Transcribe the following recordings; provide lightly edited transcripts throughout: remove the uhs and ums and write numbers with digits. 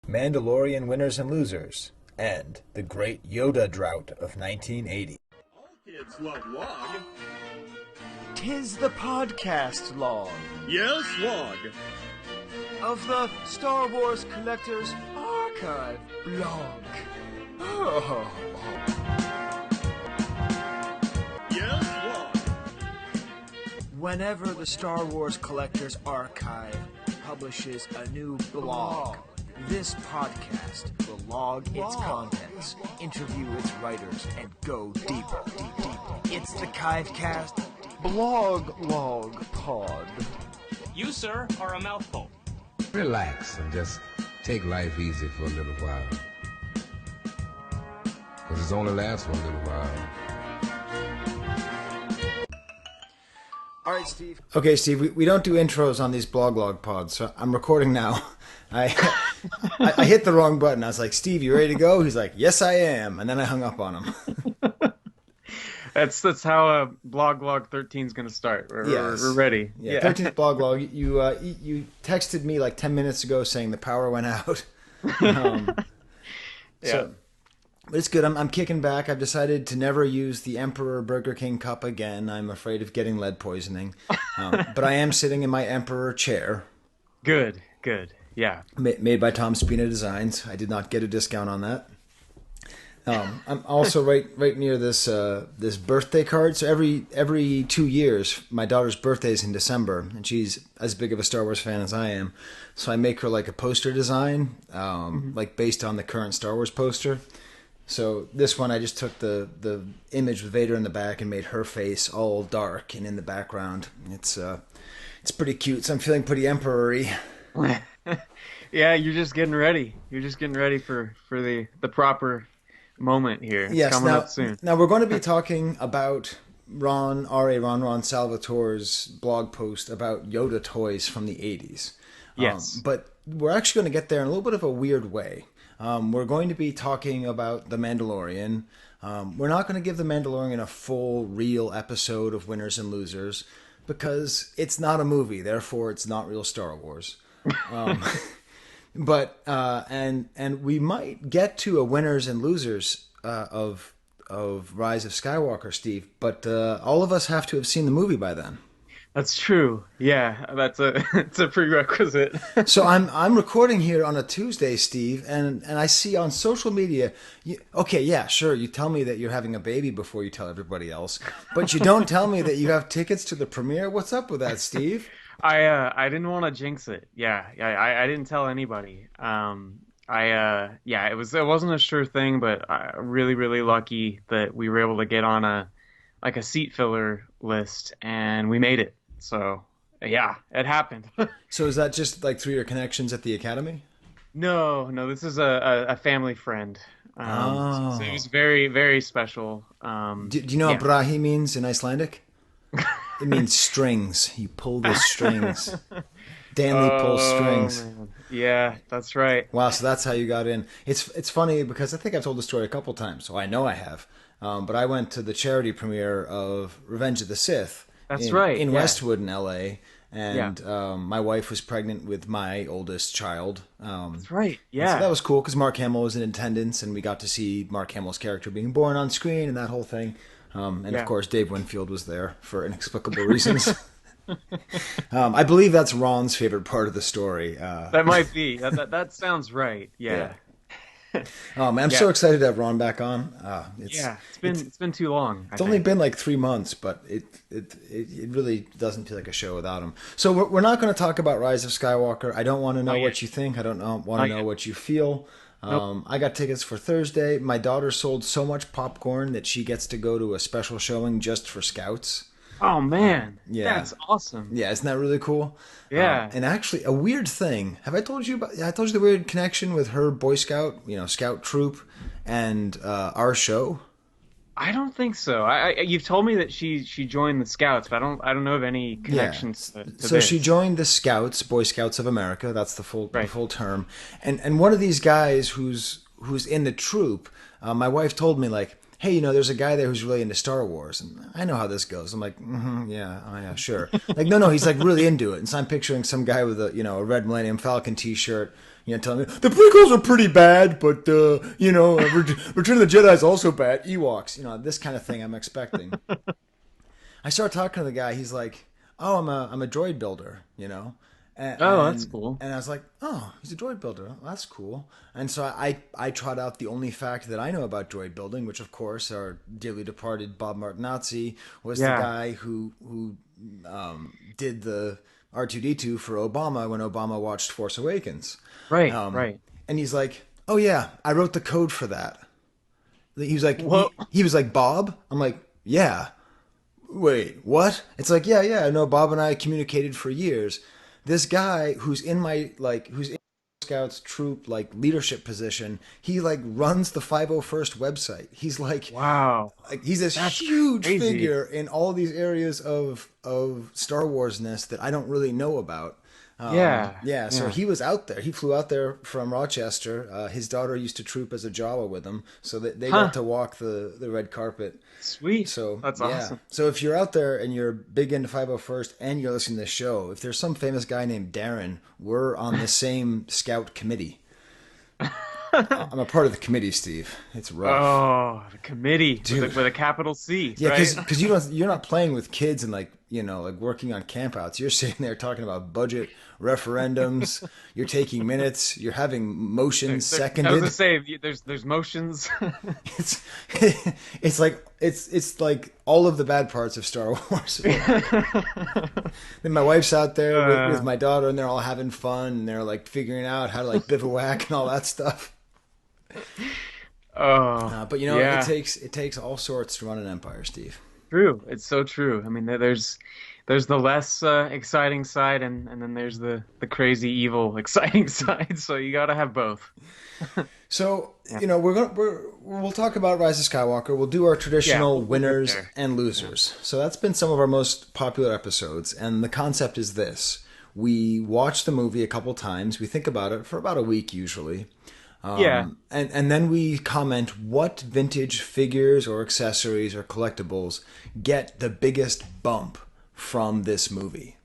Mandalorian Winners and Losers, and The Great Yoda Draught of 1980. All kids love log. 'Tis the podcast log Yes, log. of the Star Wars Collectors Archive blog. Oh. Yes, log. Whenever the Star Wars Collectors Archive publishes a new blog, this podcast will log its contents, interview its writers, and go deeper. It's the Kivecast Blog Log Pod. You, sir, are a mouthful. Relax and just take life easy for a little while. Because it's only lasts for a little while. All right, Steve. Okay, Steve, we don't do intros on these blog log pods, so I'm recording now. I hit the wrong button. I was like, Steve, you ready to go? He's like, yes, I am. And then I hung up on him. That's how blog log 13 is going to start. We're ready. Yeah, 13th blog log. You texted me like 10 minutes ago saying the power went out. So, but it's good. I'm kicking back. I've decided to never use the Emperor Burger King cup again. I'm afraid of getting lead poisoning. But I am sitting in my Emperor chair. Good. Yeah. Made by Tom Spina Designs. I did not get a discount on that. I'm also right near this birthday card. So every 2 years, my daughter's birthday is in December, and she's as big of a Star Wars fan as I am. So I make her like a poster design, like based on the current Star Wars poster. So this one, I just took the image with Vader in the back and made her face all dark and in the background. It's pretty cute. So I'm feeling pretty emperor-y. Yeah, you're just getting ready. You're just getting ready for the proper moment here. It's coming up soon. Now we're going to be talking about Ron Salvatore's blog post about Yoda toys from the 80s. Yes. But we're actually going to get there in a little bit of a weird way. We're going to be talking about The Mandalorian. We're not going to give The Mandalorian a full, real episode of Winners and Losers because it's not a movie, therefore it's not real Star Wars. But we might get to a Winners and Losers of Rise of Skywalker, Steve. But all of us have to have seen the movie by then. That's true. Yeah, it's a prerequisite. So I'm recording here on a Tuesday, Steve, and I see on social media. You tell me that you're having a baby before you tell everybody else, but you don't tell me that you have tickets to the premiere. What's up with that, Steve? I didn't want to jinx it. Yeah. I didn't tell anybody. It wasn't a sure thing, but really, really lucky that we were able to get on a seat filler list, and we made it. So yeah, it happened. So is that just like through your connections at the Academy? No, this is a family friend. So it was very, very special. Do you know what brahi means in Icelandic? It means strings. You pull the strings. Danley pulls strings. Man. Yeah, that's right. Wow, so that's how you got in. It's funny because I think I've told the story a couple times, so I know I have. But I went to the charity premiere of Revenge of the Sith. In Westwood in LA, and my wife was pregnant with my oldest child. That's right. Yeah, so that was cool because Mark Hamill was in attendance, and we got to see Mark Hamill's character being born on screen and that whole thing. Of course, Dave Winfield was there for inexplicable reasons. I believe that's Ron's favorite part of the story. That might be. That sounds right. Yeah. Oh man, I'm so excited to have Ron back on. It's been too long. It's only been like 3 months, but it really doesn't feel like a show without him. So we're not going to talk about Rise of Skywalker. I don't want to know what you think. I don't want to know what you feel. Nope. I got tickets for Thursday. My daughter sold so much popcorn that she gets to go to a special showing just for Scouts. Oh man, that's awesome. Yeah, isn't that really cool? Yeah. And actually, a weird thing. Have I told you about? I told you the weird connection with her Boy Scout, Scout troop, and our show. I don't think so. You've told me that she joined the Scouts, but I don't know of any connections to so this. She joined the Scouts, Boy Scouts of America. That's the full term. And one of these guys who's in the troop, my wife told me like, hey, there's a guy there who's really into Star Wars, and I know how this goes. I'm like, yeah, oh yeah, sure. Like, no, he's like really into it. And so I'm picturing some guy with a red Millennium Falcon T-shirt, telling me the prequels are pretty bad, but Return of the Jedi is also bad. Ewoks, this kind of thing I'm expecting. I start talking to the guy. He's like, oh, I'm a droid builder, That's cool. And I was like, oh, he's a droid builder. Well, that's cool. And so I trot out the only fact that I know about droid building, which, of course, our dearly departed Bob Martinazzi was the guy who did the R2-D2 for Obama when Obama watched Force Awakens. Right, right. And he's like, oh, yeah, I wrote the code for that. He was like, he was like, Bob? I'm like, yeah. Wait, what? It's like, yeah, no, Bob and I communicated for years. This guy who's in who's in Scouts troop leadership position, he runs the 501st website. He's like, wow, he's this huge figure in all these areas of Star Wars-ness that I don't really know about. So he was out there. He flew out there from Rochester. His daughter used to troop as a Jawa with him, so that they got to walk the red carpet. Sweet. So that's awesome. So if you're out there and you're big into 501st and you're listening to this show, if there's some famous guy named Darren, we're on the same scout committee. I'm a part of the committee, Steve. It's rough. Oh, the committee with a capital C. Yeah, right? because you're not playing with kids and working on campouts. You're sitting there talking about budget referendums. You're taking minutes. You're having motions seconded. I was gonna say there's motions. It's like all of the bad parts of Star Wars. Then my wife's out there with my daughter, and they're all having fun, and they're figuring out how to bivouac and all that stuff. But it takes all sorts to run an empire, Steve. True, it's so true. I mean, there's the less exciting side, and then there's the crazy evil exciting side. So you got to have both. So we'll talk about Rise of Skywalker. We'll do our traditional winners and losers. So that's been some of our most popular episodes, and the concept is this: we watch the movie a couple times, we think about it for about a week usually. And then we comment what vintage figures or accessories or collectibles get the biggest bump from this movie.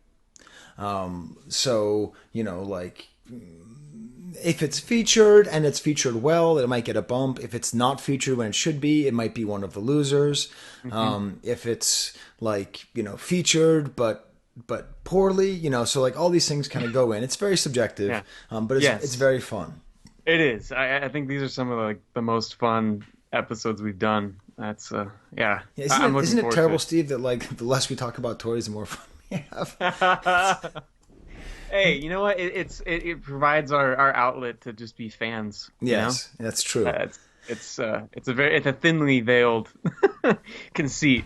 If it's featured and it's featured well, it might get a bump. If it's not featured when it should be, it might be one of the losers. Mm-hmm. If it's featured but poorly, so all these things kind of go in. It's very subjective, but it's very fun. It is. I think these are some of the most fun episodes we've done. That's Isn't it terrible, Steve, that the less we talk about toys, the more fun we have? Hey, you know what? It provides our outlet to just be fans. Yes, that's true. It's a thinly veiled conceit.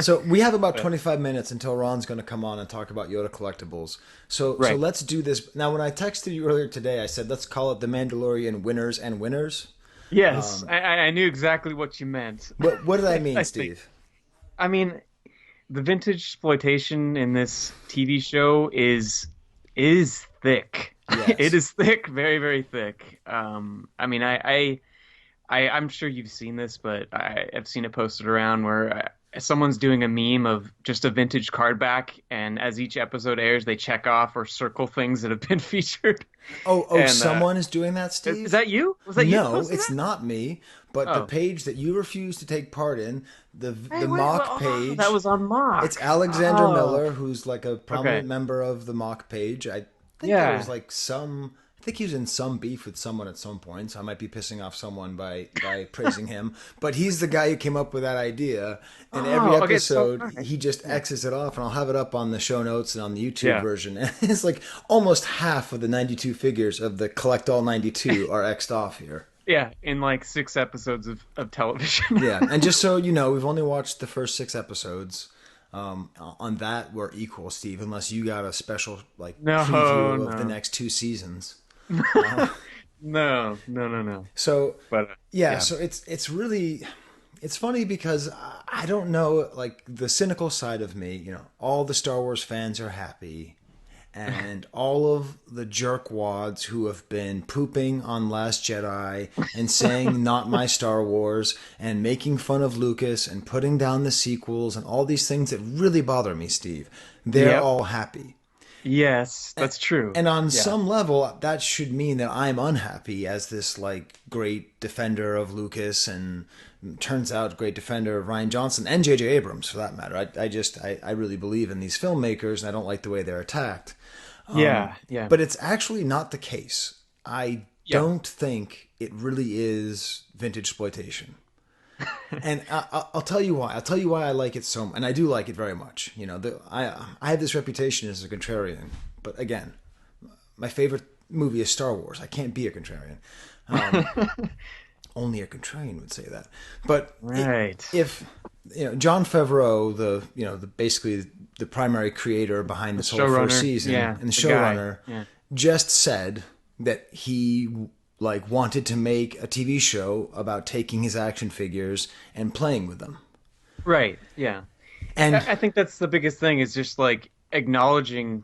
So we have about 25 minutes until Ron's going to come on and talk about Yoda collectibles. So let's do this. Now, when I texted you earlier today, I said, let's call it the Mandalorian winners and winners. Yes, I knew exactly what you meant. What did I mean, Steve? I mean, the vintage exploitation in this TV show is thick. Yes. It is thick, very, very thick. I mean, I'm sure you've seen this, but I've seen it posted around where someone's doing a meme of just a vintage card back, and as each episode airs, they check off or circle things that have been featured. Someone is doing that, Steve? Is that you? Was that you? No, it's not me. But the page that you refused to take part in, the mock page. That was on mock. It's Alexander Miller, who's a prominent member of the mock page. I think there was I think he was in some beef with someone at some point, so I might be pissing off someone by praising him. But he's the guy who came up with that idea. And every episode, he just X's it off, and I'll have it up on the show notes and on the YouTube version. And it's almost half of the 92 figures of the Collect All 92 are X'd off here. Yeah, in 6 episodes of television. Yeah, and just so you know, we've only watched the first 6 episodes. On that, we're equal, Steve, unless you got a special preview of the next 2 seasons. No. So, so it's really, it's funny because I don't know, the cynical side of me, all the Star Wars fans are happy, and all of the jerkwads who have been pooping on Last Jedi and saying not my Star Wars and making fun of Lucas and putting down the sequels and all these things that really bother me, Steve, they're all happy. Yes, that's true. And on some level, that should mean that I'm unhappy as this like great defender of Lucas and turns out great defender of Rian Johnson and J.J. Abrams for that matter. I really believe in these filmmakers and I don't like the way they're attacked. Yeah. But it's actually not the case. I don't think it really is vintage exploitation. And I'll tell you why. I'll tell you why I like it so much. And I do like it very much. You know, I have this reputation as a contrarian. But again, my favorite movie is Star Wars. I can't be a contrarian. Only a contrarian would say that. But if you know, Jon Favreau, basically the primary creator behind this whole first season and the showrunner, just said that he wanted to make a TV show about taking his action figures and playing with them. Right. Yeah. And I think that's the biggest thing is just like acknowledging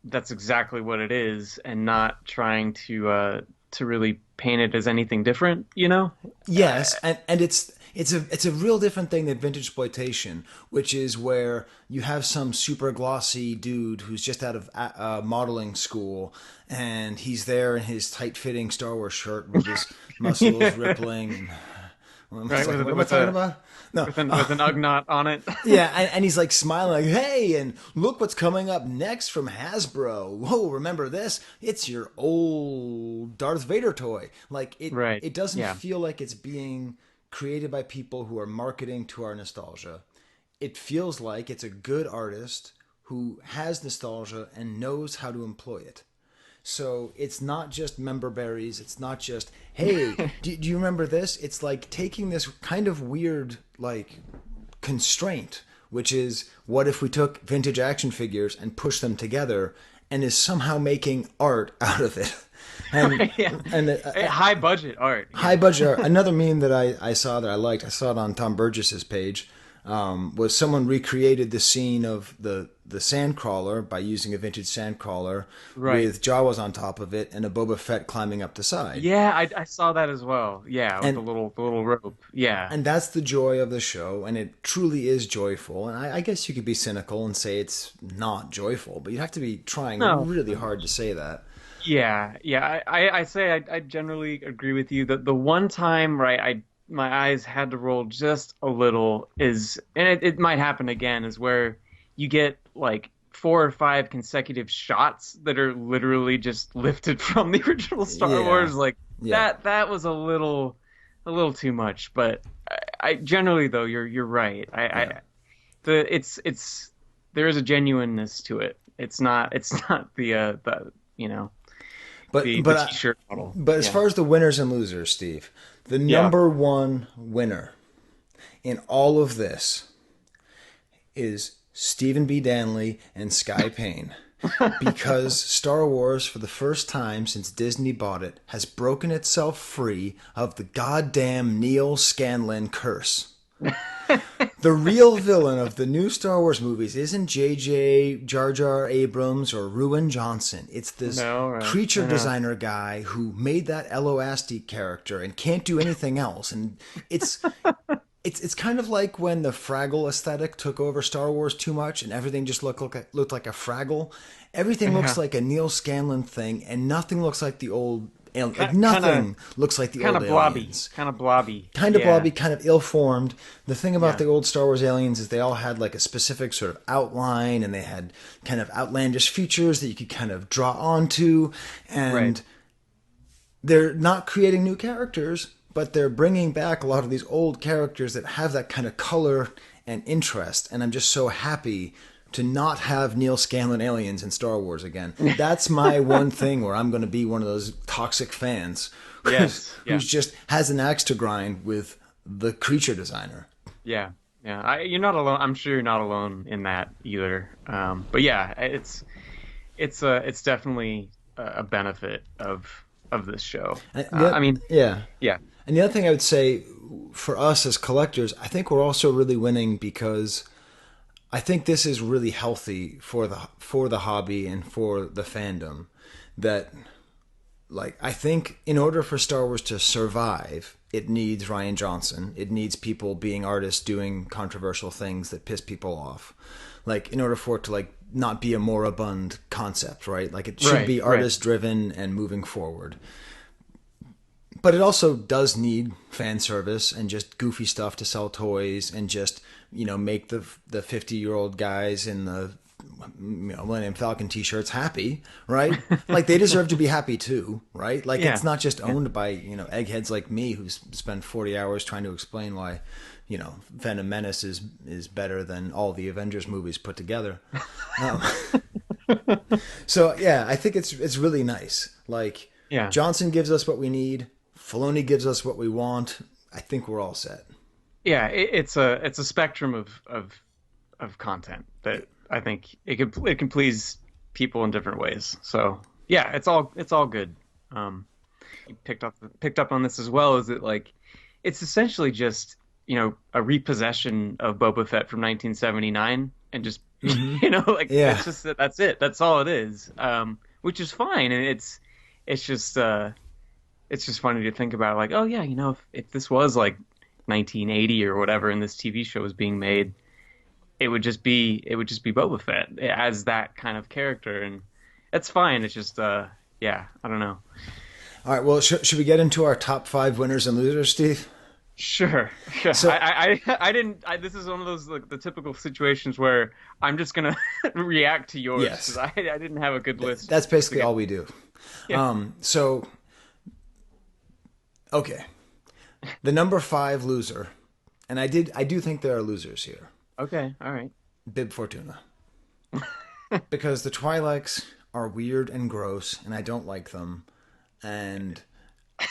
that's exactly what it is and not trying to really paint it as anything different, you know? Yes, and it's a real different thing than vintage exploitation, which is where you have some super glossy dude who's just out of modeling school, and he's there in his tight-fitting Star Wars shirt with his muscles rippling. What am I talking about? No, with an Ugnaught on it. Yeah, and he's like smiling, like, "Hey, and look what's coming up next from Hasbro. Whoa, remember this? It's your old Darth Vader toy." Like it doesn't feel like it's being created by people who are marketing to our nostalgia. It feels like it's a good artist who has nostalgia and knows how to employ it. So it's not just member berries. It's not just, hey, do you remember this? It's like taking this kind of weird like constraint, which is what if we took vintage action figures and pushed them together and is somehow making art out of it. And, high budget art. High budget art. Another meme that I saw that I liked, I saw it on Tom Burgess's page, was someone recreated the scene of the sandcrawler by using a vintage sandcrawler with Jawas on top of it and a Boba Fett climbing up the side. Yeah, I saw that as well. Yeah, with the little rope. Yeah. And that's the joy of the show, and it truly is joyful. And I guess you could be cynical and say it's not joyful, but you'd have to be trying really hard to say that. Yeah. I generally agree with you that the one time, my eyes had to roll just a little is, and it might happen again, is where you get like 4 or 5 consecutive shots that are literally just lifted from the original Star Wars. Like that was a little too much. But I generally though you're right. There is a genuineness to it. It's not the the t-shirt model. But as far as the winners and losers, Steve, the number one winner in all of this is Stephen B. Danley and Skye Payne. Because Star Wars, for the first time since Disney bought it, has broken itself free of the goddamn Neal Scanlan curse. The real villain of the new Star Wars movies isn't J.J. Jar Jar Abrams or Ruin Johnson. It's this creature designer guy who made that Eloasti character and can't do anything else. And it's kind of like when the Fraggle aesthetic took over Star Wars too much and everything just looked like a Fraggle. Everything looks like a Neal Scanlan thing, and nothing looks like the old. Nothing looks like the old aliens. Kind of blobby. Kind of blobby, kind of ill-formed. The thing about the old Star Wars aliens is they all had like a specific sort of outline, and they had kind of outlandish features that you could kind of draw onto. And they're not creating new characters, but they're bringing back a lot of these old characters that have that kind of color and interest. And I'm just so happy to not have Neal Scanlan aliens in Star Wars again. That's my one thing where I'm going to be one of those toxic fans who just has an axe to grind with the creature designer. Yeah. You're not alone. I'm sure you're not alone in that either. But yeah, it's definitely a benefit of this show. And the other thing I would say for us as collectors, I think we're also really winning because I think this is really healthy for the hobby and for the fandom. That, like, I think in order for Star Wars to survive, it needs Rian Johnson. It needs people being artists doing controversial things that piss people off. Like, in order for it to, like, not be a moribund concept, right? Like, it should be artist driven and moving forward. But it also does need fan service and just goofy stuff to sell toys and just, you know, make the 50-year-old guys in the Millennium Falcon t-shirts happy, right? Like, they deserve to be happy too, right? Like, it's not just owned by, you know, eggheads like me who spend 40 hours trying to explain why, you know, Phantom Menace is better than all the Avengers movies put together. So yeah, I think it's really nice. Like, Johnson gives us what we need. Filoni gives us what we want. I think we're all set. Yeah, it's a spectrum of content that I think it can please people in different ways. So yeah, it's all good. You picked up on this as well. Is it like it's essentially just, you know, a repossession of Boba Fett from 1979 and just you know, like it's just that's it. That's all it is. Which is fine, and it's just funny to think about. Like, oh yeah, you know, if this was like 1980 or whatever, and this TV show was being made, it would just be Boba Fett as that kind of character, and that's fine. It's just yeah, I don't know. All right, well, should we get into our top 5 winners and losers, Steve? Sure. So, I didn't. This is one of those, like, the typical situations where I'm just gonna react to yours because I didn't have a good list. That's basically all we do. Yeah. So, okay, the number 5 loser, and I do think there are losers here. Okay, all right. Bib Fortuna, because the Twi'leks are weird and gross, and I don't like them, and.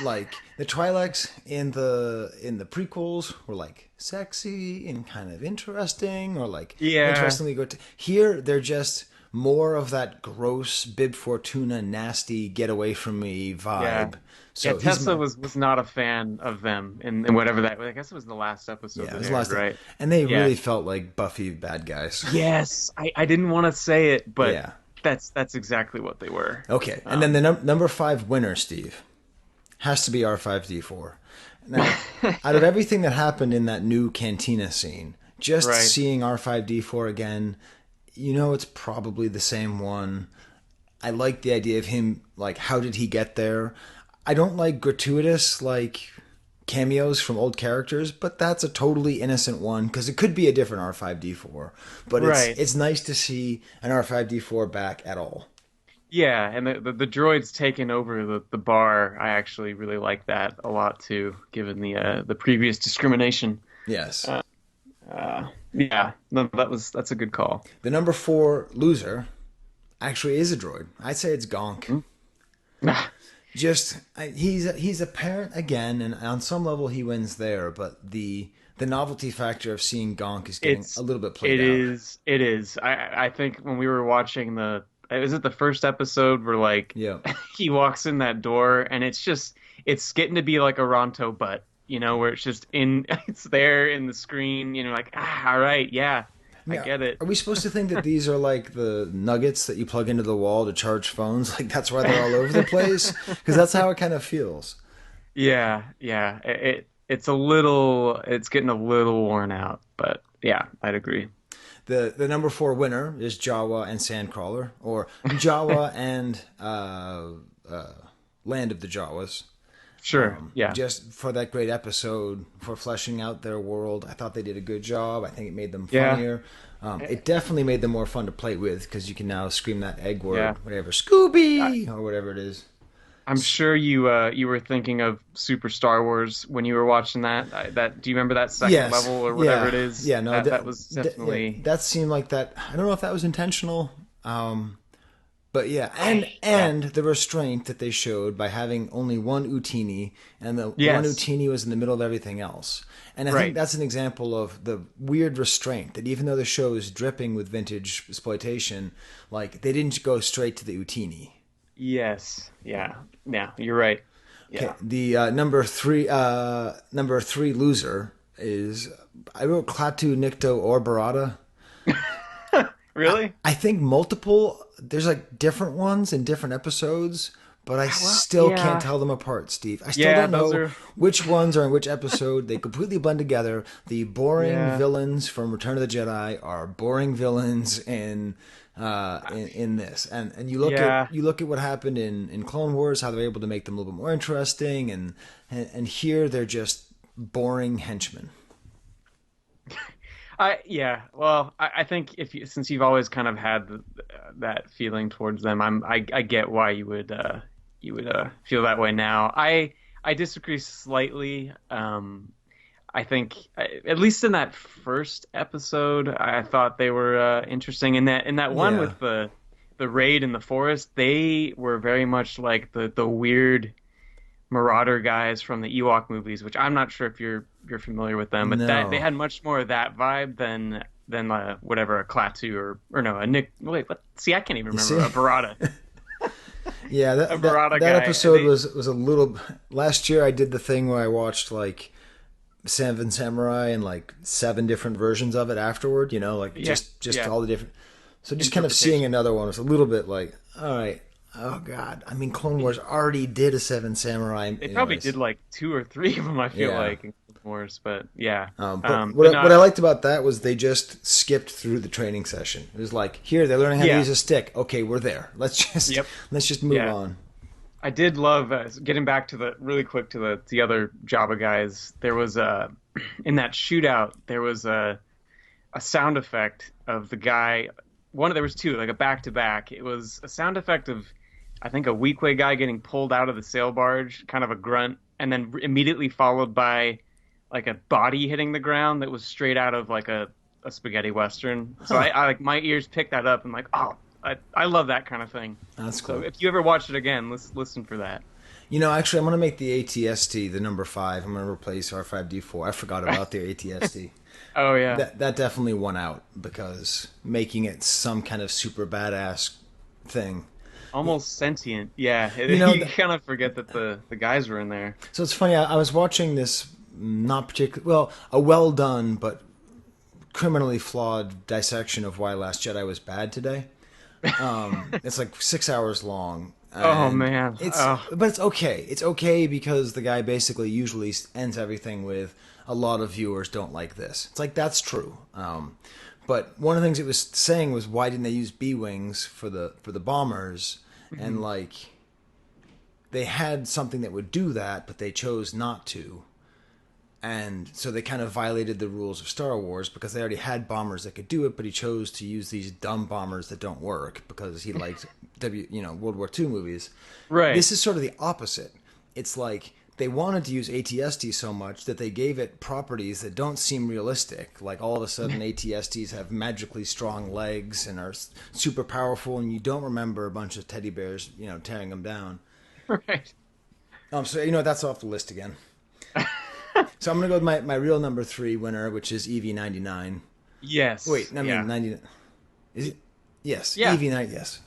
Like, the Twi'leks in the prequels were, like, sexy and kind of interesting, or, like, interestingly good. Here, they're just more of that gross Bib Fortuna, nasty, get away from me vibe. Yeah. So Tessa was not a fan of them in whatever that. I guess it was the last episode. Yeah, it was the last, right? And they really felt like Buffy bad guys. Yes, I didn't want to say it, but that's exactly what they were. Okay, and then the number 5 winner, Steve, has to be R5D4. Now, out of everything that happened in that new cantina scene, just seeing R5D4 again, you know, it's probably the same one. I like the idea of him, like, how did he get there? I don't like gratuitous, like, cameos from old characters, but that's a totally innocent one, because it could be a different R5D4. But it's nice to see an R5D4 back at all. Yeah, and the droids taking over the bar, I actually really like that a lot too, given the previous discrimination. Yes. Yeah, no, that's a good call. The number 4 loser actually is a droid. I'd say it's Gonk. He's a parent again, and on some level he wins there, but the novelty factor of seeing Gonk is getting a little bit played out. It is. I think when we were watching is it the first episode where, like, he walks in that door and it's getting to be like a Ronto butt, you know, where it's there in the screen, you know, like, all right, I get it. Are we supposed to think that these are like the nuggets that you plug into the wall to charge phones? Like, that's why they're all over the place? Because that's how it kind of feels. Yeah. It's getting a little worn out, but yeah, I'd agree. The number 4 winner is Jawa and Sandcrawler, or Jawa and Land of the Jawas. Sure, Just for that great episode, for fleshing out their world. I thought they did a good job. I think it made them funnier. It definitely made them more fun to play with, because you can now scream that egg word, whatever, Scooby, or whatever it is. I'm sure you were thinking of Super Star Wars when you were watching that. Do you remember that second level or whatever it is? Yeah, no, that was definitely that seemed like that. I don't know if that was intentional, but yeah, and the restraint that they showed by having only one Utini, and the one Utini was in the middle of everything else. And I think that's an example of the weird restraint that even though the show is dripping with vintage exploitation, like, they didn't go straight to the Utini. Yes. Yeah, you're right. Yeah. Okay. The number 3 loser is, I wrote Klaatu Nikto or Barada. Really? I think multiple. There's like different ones in different episodes, but I still yeah. can't tell them apart, Steve. I still Yeah, don't those know are- which ones are in which episode. They completely blend together. The boring Yeah. villains from Return of the Jedi are boring villains in this, and you look Yeah. at what happened in Clone Wars, how they're able to make them a little bit more interesting, and here they're just boring henchmen. Well, I think since you've always kind of had that feeling towards them, I get why you would feel that way now. I disagree slightly. I think at least in that first episode, I thought they were interesting. In that one with the raid in the forest, they were very much like the weird Marauder guys from the Ewok movies, which I'm not sure if you're familiar with them, but No. they had much more of that vibe than whatever a Klaatu or no a Nick. Wait, what? See, I can't even remember a Barada. Yeah, A Barada that guy. episode was a little. Last year, I did the thing where I watched like Seven Samurai and like 7 different versions of it afterward. You know, like just all the different. So just kind of seeing another one was a little bit like, all right, oh god. I mean, Clone Wars already did a 7 Samurai. They probably did like 2 or 3 of them. I feel Yeah. like in Clone Wars, but yeah. What I liked about that was they just skipped through the training session. It was like, here they're learning how to use a stick. Okay, we're there. Let's just move on. I did love getting back to the other Jabba guys. There was in that shootout there was a sound effect of the guy. There was 2, like a back to back. It was a sound effect of I think a Weequay guy getting pulled out of the sail barge, kind of a grunt, and then immediately followed by like a body hitting the ground that was straight out of like a spaghetti western. So I like my ears picked that up and like, oh, I love that kind of thing. That's cool. So if you ever watch it again, listen for that. You know, actually, I'm going to make the ATST the number 5. I'm going to replace R5D4. I forgot about the ATST. Oh yeah, that definitely won out because making it some kind of super badass thing. almost sentient. Yeah, You kind of forget that the guys were in there. So it's funny. I was watching this a well done but criminally flawed dissection of why Last Jedi was bad today. It's like 6 hours long. Oh man, But it's okay. It's okay because the guy basically usually ends everything with a lot of viewers don't like this. It's like that's true. But one of the things it was saying was why didn't they use B-wings for the bombers? Mm-hmm. And like they had something that would do that, but they chose not to. And so they kind of violated the rules of Star Wars because they already had bombers that could do it, but he chose to use these dumb bombers that don't work because he liked World War II movies. Right. This is sort of the opposite. It's like they wanted to use ATST so much that they gave it properties that don't seem realistic. Like all of a sudden ATSTs have magically strong legs and are super powerful, and you don't remember a bunch of teddy bears, tearing them down. Right. So that's off the list again. So I'm going to go with my real number 3 winner, which is EV99. Yes. Wait, I mean, yeah. 90. Is it? Yes. Yeah. EV9, yes.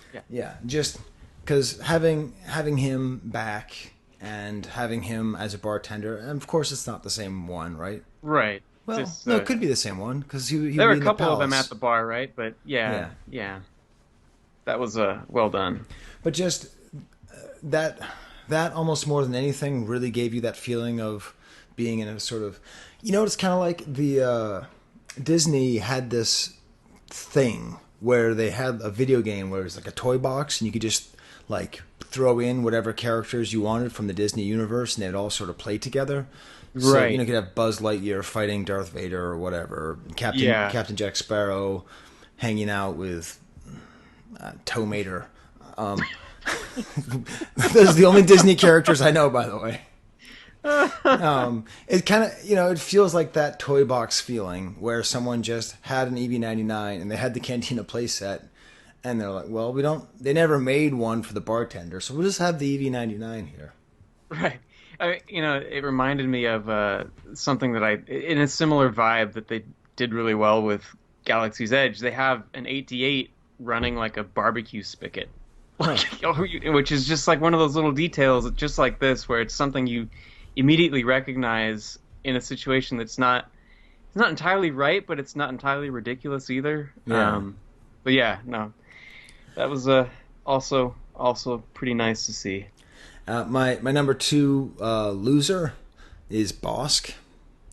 Okay. Yeah. Just because having him back and having him as a bartender, and of course it's not the same one, right? Right. Well, it could be the same one because he there were be a in couple the of them palace. at the bar, right? But yeah. That was well done. But just that almost more than anything really gave you that feeling of being in a sort of, it's kind of like the Disney had this thing where they had a video game where it was like a toy box and you could just like throw in whatever characters you wanted from the Disney universe and they'd all sort of play together. So, Right. you could have Buzz Lightyear fighting Darth Vader or whatever, Captain Jack Sparrow hanging out with Tow Mater. Those are the only Disney characters I know, by the way. It kind of, it feels like that toy box feeling where someone just had an EV99 and they had the Cantina playset and they're like, well, they never made one for the bartender, so we'll just have the EV99 here. Right. It reminded me of something that in a similar vibe that they did really well with Galaxy's Edge. They have an 8D8 running like a barbecue spigot, which is just like one of those little details, just like this, where it's something you immediately recognize in a situation that's not entirely right, but it's not entirely ridiculous either. Yeah. But yeah, no, that was also pretty nice to see. My number 2 loser is Bossk.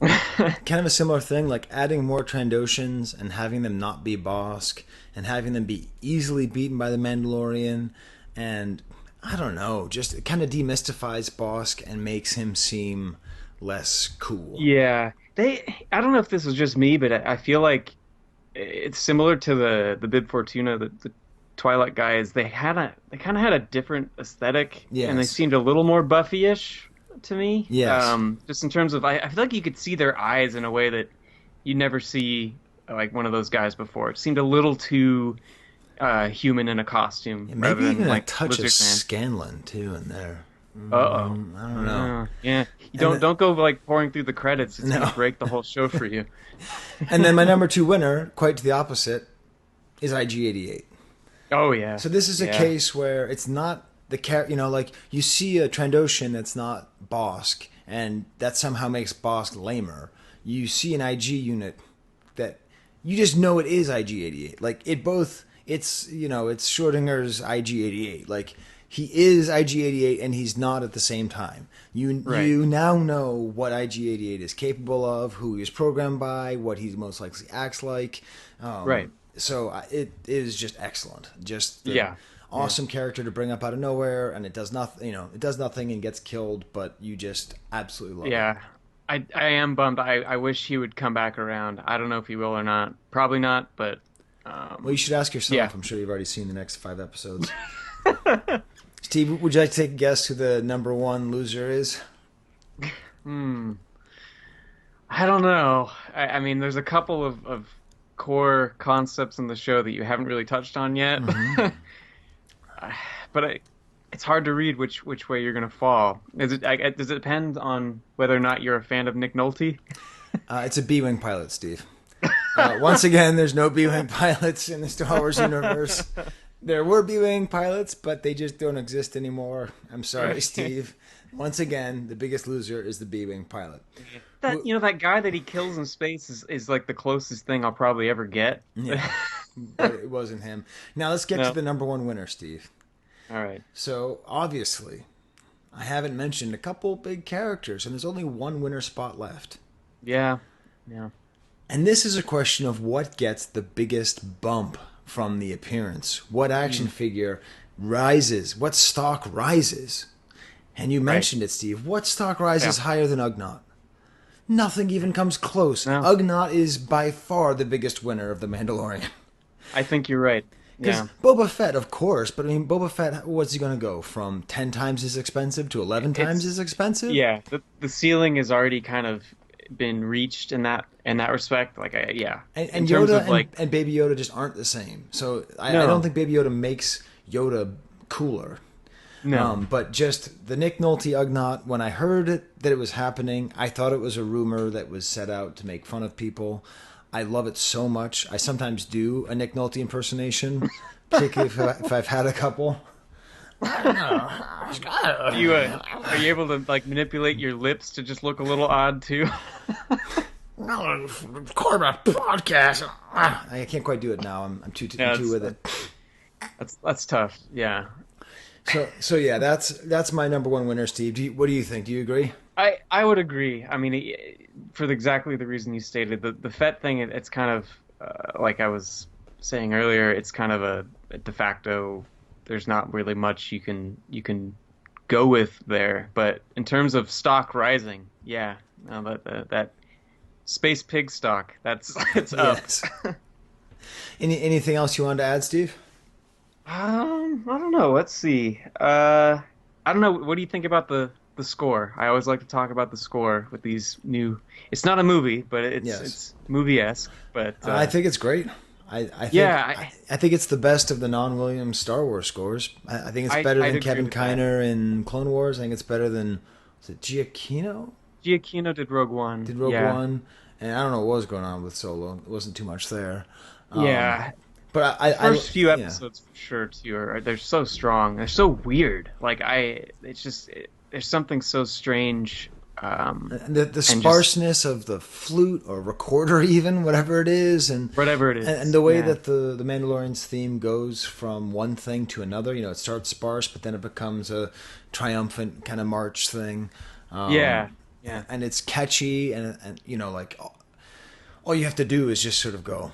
Kind of a similar thing, like adding more Trandoshans and having them not be Bossk and having them be easily beaten by the Mandalorian, and I don't know, just it kind of demystifies Bossk and makes him seem less cool. Yeah, I don't know if this is just me, but I feel like it's similar to the Bib Fortuna, the Twilight guys. They kind of had a different aesthetic, Yes. and they seemed a little more Buffy-ish to me. Yes. Just in terms of, I feel like you could see their eyes in a way that you never see like one of those guys before. It seemed a little too human in a costume, Yeah, rather maybe than even like a touch of Lizard Scanlan too in there. Uh-oh. I don't know. Yeah, you don't go like pouring through the credits. It's No. gonna break the whole show for you. And then my number 2 winner, quite to the opposite, is IG-88. Oh yeah. So this is a case where it's not the like you see a Trandoshan that's not Bossk, and that somehow makes Bossk lamer. You see an IG unit that you just know it is IG-88. Like it's Schrodinger's IG-88. Like he is IG-88 and he's not at the same time. You now know what IG-88 is capable of, who he is programmed by, what he most likely acts like. Right. So it is just excellent. Just awesome character to bring up out of nowhere, and it does nothing. It does nothing and gets killed, but you just absolutely love it. Yeah. I am bummed. I wish he would come back around. I don't know if he will or not. Probably not, but Well, you should ask yourself. Yeah. I'm sure you've already seen the next 5 episodes. Steve, would you like to take a guess who the number 1 loser is? I don't know. I mean, there's a couple of core concepts in the show that you haven't really touched on yet. But it's hard to read which way you're going to fall. Does it depend on whether or not you're a fan of Nick Nolte? It's a B-wing pilot, Steve. Once again, there's no B-wing pilots in the Star Wars universe. There were B-wing pilots, but they just don't exist anymore. I'm sorry, Steve. Once again, the biggest loser is the B-wing pilot. That guy that he kills in space is like the closest thing I'll probably ever get. Yeah, but it wasn't him. Now let's get to the number 1 winner, Steve. All right. So, obviously, I haven't mentioned a couple big characters, and there's only 1 winner spot left. Yeah. And this is a question of what gets the biggest bump from the appearance. What action figure rises? What stock rises? And you mentioned it, Steve. What stock rises higher than Ugnaught? Nothing even comes close. No. Ugnaught is by far the biggest winner of The Mandalorian. I think you're right. Because Yeah. Boba Fett, of course, but I mean, Boba Fett, what's he going to go from 10 times as expensive to 11 times as expensive? Yeah. The ceiling has already kind of been reached in that respect. Like, And in terms Yoda of like, and Baby Yoda just aren't the same. So I No. don't think Baby Yoda makes Yoda cooler. no. But just the Nick Nolte Ugnaught, when I heard that it was happening, I thought it was a rumor that was set out to make fun of people. I love it so much. I sometimes do a Nick Nolte impersonation, particularly if I've had a couple. Are you able to like manipulate your lips to just look a little odd too? Record a podcast. I can't quite do it now. I'm too with it. That's tough. Yeah. So yeah, that's my number 1 winner, Steve. What do you think? Do you agree? I would agree. I mean, for exactly the reason you stated, the Fett thing, it's kind of like I was saying earlier. It's kind of a de facto. There's not really much you can go with there. But in terms of stock rising, yeah, that space pig stock, it's up. Yes. Anything else you wanted to add, Steve? I don't know. Let's see. I don't know. What do you think about the score? I always like to talk about the score with these new. It's not a movie, but it's movie-esque. But I think it's great. I think it's the best of the non-Williams Star Wars scores. I think it's better than Kevin Kiner in Clone Wars. I think it's better than, was it Giacchino? Giacchino did Rogue One. One, and I don't know what was going on with Solo. It wasn't too much there. Yeah. But First few episodes for sure too. They're so strong. They're so weird. Like there's something so strange The sparseness of the flute or recorder, even whatever it is, and whatever it is, and the way that the Mandalorian's theme goes from one thing to another. It starts sparse, but then it becomes a triumphant kind of march thing. Yeah. And it's catchy, and like all you have to do is just sort of go,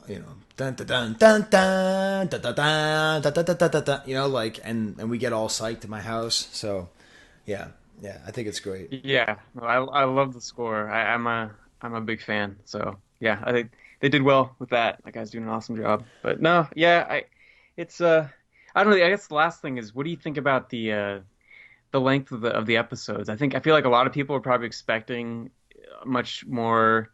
dun dun dun dun dun dun dun dun dun dun dun dun, like, and we get all psyched at my house. So, yeah, I think it's great. Yeah, no, I love the score. I'm a big fan. So yeah, I think they did well with that. That guy's doing an awesome job. But no, yeah, I don't know. I guess the last thing is, what do you think about the length of the episodes? I feel like a lot of people are probably expecting much more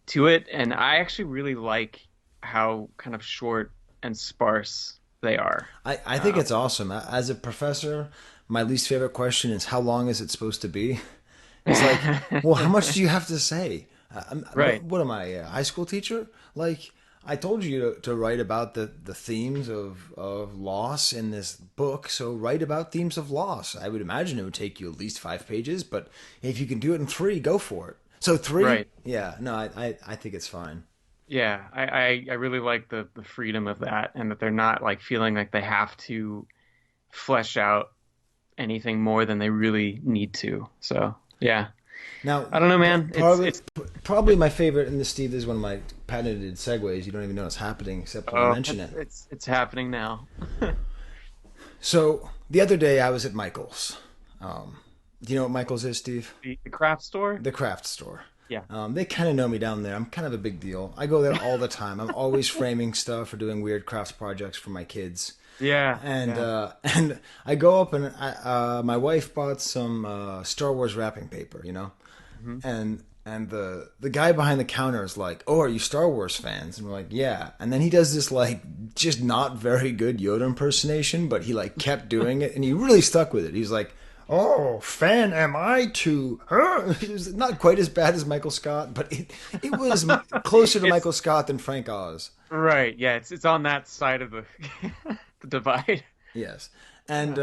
to it, and I actually really like how kind of short and sparse they are. I think it's awesome. As a professor, my least favorite question is, how long is it supposed to be? It's like, well, how much do you have to say? Right. What am I, a high school teacher? Like, I told you to write about the themes of loss in this book, so write about themes of loss. I would imagine it would take you at least 5 pages, but if you can do it in 3, go for it. So 3? Right. Yeah, no, I think it's fine. Yeah, I really like the freedom of that, and that they're not like feeling like they have to flesh out anything more than they really need to. So yeah. Now, I don't know, man. Probably my favorite, and this, Steve, is one of my patented segues. You don't even know it's happening except when I mention it. It's happening now. So the other day I was at Michael's. Do you know what Michael's is, Steve? The craft store? The craft store. Yeah. They kind of know me down there. I'm kind of a big deal. I go there all the time. I'm always framing stuff or doing weird crafts projects for my kids. Yeah. And I go up, and my wife bought some Star Wars wrapping paper, Mm-hmm. And the guy behind the counter is like, "Oh, are you Star Wars fans?" And we're like, "Yeah." And then he does this like just not very good Yoda impersonation, but he like kept doing it, and he really stuck with it. He's like, "Oh, fan am I too?" It was not quite as bad as Michael Scott, but it was closer to Michael Scott than Frank Oz. Right. Yeah. It's on that side of the the divide. Yes, and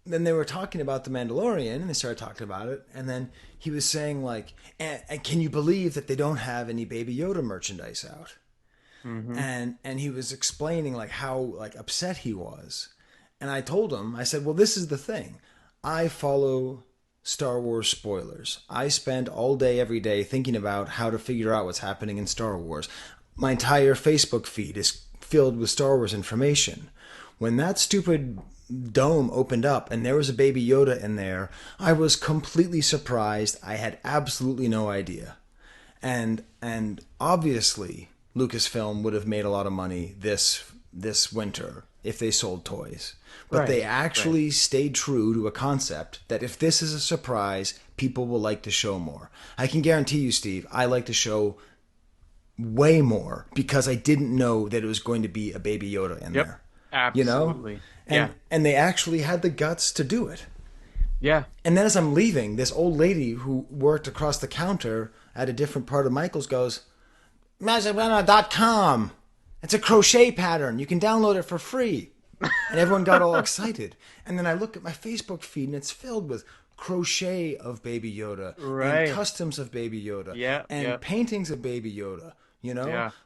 then they were talking about the Mandalorian, and they started talking about it, and then he was saying like, and can you believe that they don't have any Baby Yoda merchandise out? Mm-hmm. And he was explaining like how like upset he was. And I told him, I said, well, this is the thing. I follow Star Wars spoilers. I spend all day, every day thinking about how to figure out what's happening in Star Wars. My entire Facebook feed is filled with Star Wars information. When that stupid dome opened up and there was a Baby Yoda in there, I was completely surprised. I had absolutely no idea. And obviously, Lucasfilm would have made a lot of money this winter if they sold toys. But they actually stayed true to a concept that if this is a surprise, people will like to show more. I can guarantee you, Steve, I like to show way more because I didn't know that it was going to be a Baby Yoda in there. Absolutely. And they actually had the guts to do it. Yeah. And then as I'm leaving, this old lady who worked across the counter at a different part of Michael's goes, Mazarana.com. It's a crochet pattern. You can download it for free. And everyone got all excited. And then I look at my Facebook feed, and it's filled with crochet of Baby Yoda, and customs of Baby Yoda, and paintings of Baby Yoda.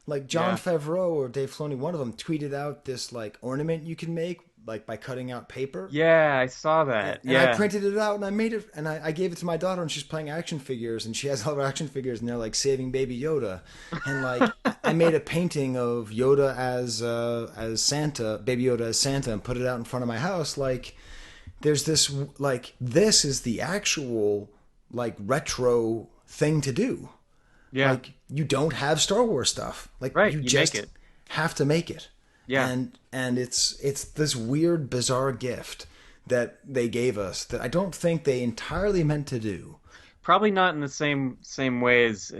Like Jon Favreau or Dave Filoni, one of them tweeted out this like ornament you can make like by cutting out paper. Yeah, I saw that. And I printed it out and I made it, and I gave it to my daughter, and she's playing action figures, and she has all her action figures, and they're like saving Baby Yoda. And like I made a painting of Yoda as Santa, Baby Yoda as Santa, and put it out in front of my house. Like there's this like this is the actual like retro thing to do. Yeah. Like you don't have Star Wars stuff. Like you just make it. have to make it. Yeah. And it's this weird, bizarre gift that they gave us that I don't think they entirely meant to do. Probably not in the same way as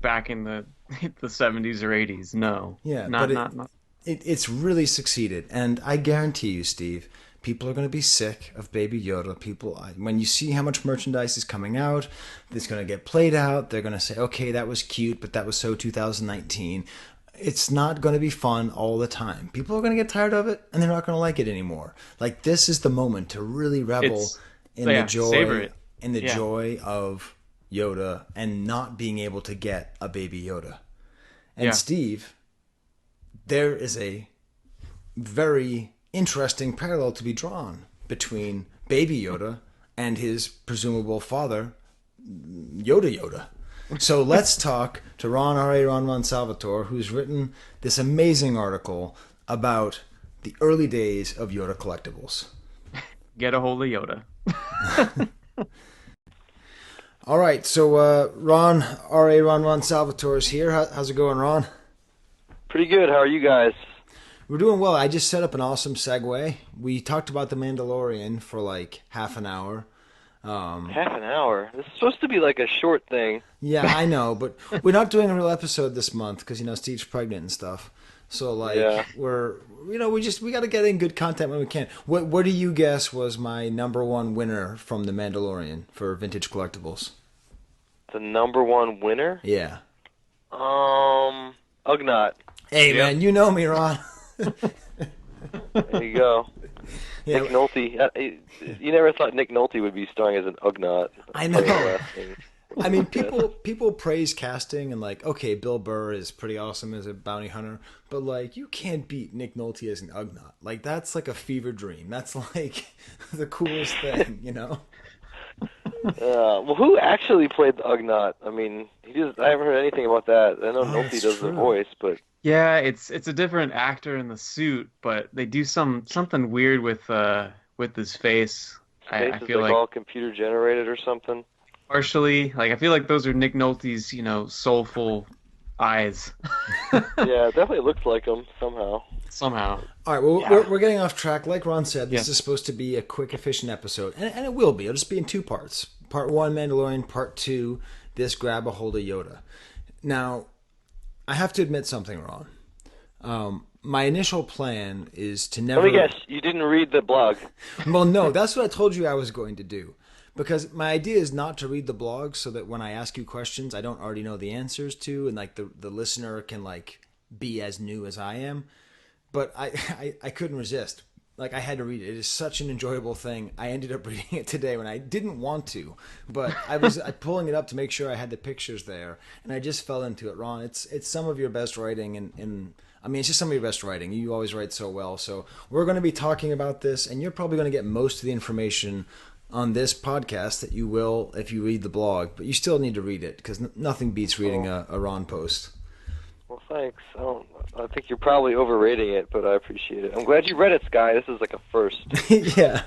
back in the 70s or 80s. No. Yeah. Not. It's really succeeded, and I guarantee you, Steve, people are going to be sick of Baby Yoda. When you see how much merchandise is coming out, it's going to get played out. They're going to say, okay, that was cute, but that was so 2019. It's not going to be fun all the time. People are going to get tired of it, and they're not going to like it anymore. Like, this is the moment to really revel in So, the yeah, savor joy it. in the Yeah. joy of Yoda and not being able to get a baby Yoda. And Yeah. Steve, there is a very interesting parallel to be drawn between baby Yoda and his presumable father, Yoda. So let's talk to Ron Salvatore, who's written this amazing article about the early days of Yoda collectibles. Get a hold of Yoda. All right, so Ron Salvatore is here. How's it going, Ron? Pretty good. How are you guys? We're doing well. I just set up an awesome segue. We talked about The Mandalorian for like half an hour. Half an hour. This is supposed to be like a short thing. Yeah, I know, but we're not doing a real episode this month because Steve's pregnant and stuff. So like Yeah. we got to get in good content when we can. What do you guess was my number one winner from The Mandalorian for vintage collectibles? The number one winner? Yeah. Ugnaught. Hey man, you know me, Ron. There you go. Yeah. Nick Nolte. You never thought Nick Nolte would be starring as an Ugnaught. I know. Probably the last thing. I mean, people praise casting and like, okay, Bill Burr is pretty awesome as a bounty hunter, but like, you can't beat Nick Nolte as an Ugnaught. Like, that's like a fever dream. That's like the coolest thing, Well, who actually played the Ugnaught? I mean, I haven't heard anything about that. I know Nolte that's does the true. voice, but Yeah, it's a different actor in the suit, but they do something weird with his face. I face is feel like like all computer generated or something. partially, like I feel like those are Nick Nolte's, soulful eyes Yeah, it definitely looks like him somehow. somehow. All right, well, Yeah. we're getting off track. Like Ron said, this Yeah. is supposed to be a quick, efficient episode, and it will be. It'll just be in two parts. Part one, Mandalorian. Part two, this grab a hold of Yoda. Now, I have to admit something, Ron. My initial plan is to never... Let me guess, you didn't read the blog. Well, no, that's what I told you I was going to do. Because my idea is not to read the blog so that when I ask you questions, I don't already know the answers to, and like the listener can like be as new as I am. But I couldn't resist. Like, I had to read it. It is such an enjoyable thing. I ended up reading it today when I didn't want to, but I was pulling it up to make sure I had the pictures there, and I just fell into it. Ron, it's some of your best writing, and I mean, it's just some of your best writing. You always write so well. So we're going to be talking about this, and you're probably going to get most of the information on this podcast that you will if you read the blog, but you still need to read it because nothing beats reading a Ron post. Well, thanks. I think you're probably overrating it, but I appreciate it. I'm glad you read it, Skye. This is like a first. Yeah.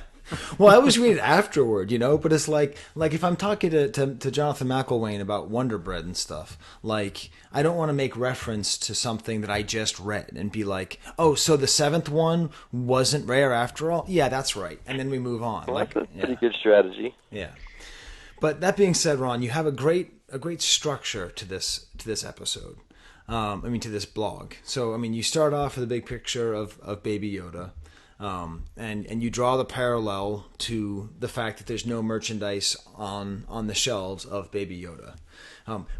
Well, I always read it afterward, but it's like if I'm talking to Jonathan McElwain about Wonder Bread and stuff, like, I don't want to make reference to something that I just read and be like, oh, so the seventh one wasn't rare after all? Yeah, that's right. And then we move on. Well, like, that's a pretty good strategy. Yeah. But that being said, Ron, you have a great structure to this episode. To this blog. So, you start off with a big picture of Baby Yoda, and you draw the parallel to the fact that there's no merchandise on the shelves of Baby Yoda.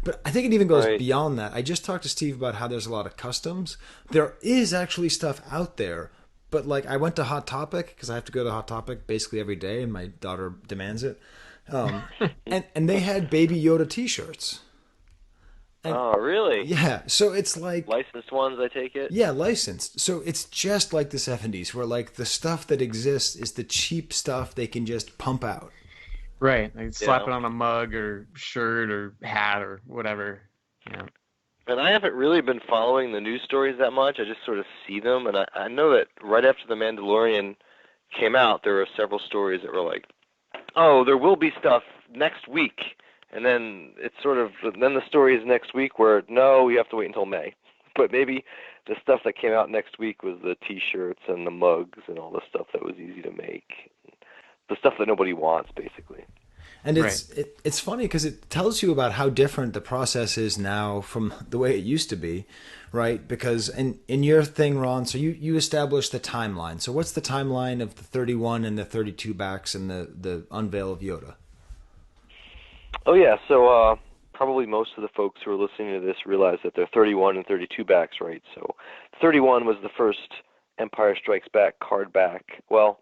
But I think it even goes beyond that. I just talked to Steve about how there's a lot of customs. There is actually stuff out there, but like, I went to Hot Topic because I have to go to Hot Topic basically every day, and my daughter demands it. And they had Baby Yoda T-shirts. Oh, really? Yeah, so it's like... Licensed ones, I take it? Yeah, licensed. So it's just like the 70s, where like the stuff that exists is the cheap stuff they can just pump out. Right, like slap it on a mug or shirt or hat or whatever. Yeah. And I haven't really been following the news stories that much. I just sort of see them, and I know that right after The Mandalorian came out, there were several stories that were like, oh, there will be stuff next week. And then then the story is next week where, no, you have to wait until May. But maybe the stuff that came out next week was the T-shirts and the mugs and all the stuff that was easy to make. The stuff that nobody wants, basically. And it's funny because it tells you about how different the process is now from the way it used to be, right? Because in your thing, Ron, so you established the timeline. So what's the timeline of the 31 and the 32 backs and the unveil of Yoda? Oh, yeah, so probably most of the folks who are listening to this realize that they're 31 and 32 backs, right? So 31 was the first Empire Strikes Back card back. Well,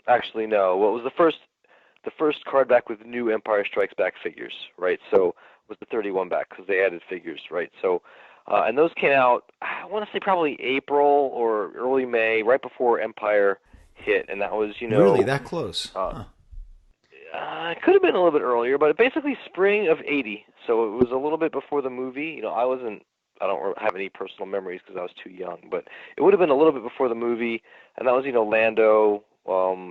actually, no. What was the the first card back with new Empire Strikes Back figures, right? So it was the 31 back because they added figures, right? So, and those came out, I want to say probably April or early May, right before Empire hit, and that was, Really, that close? It could have been a little bit earlier, but basically spring of '80. So it was a little bit before the movie. I don't have any personal memories because I was too young, but it would have been a little bit before the movie, and that was, Lando,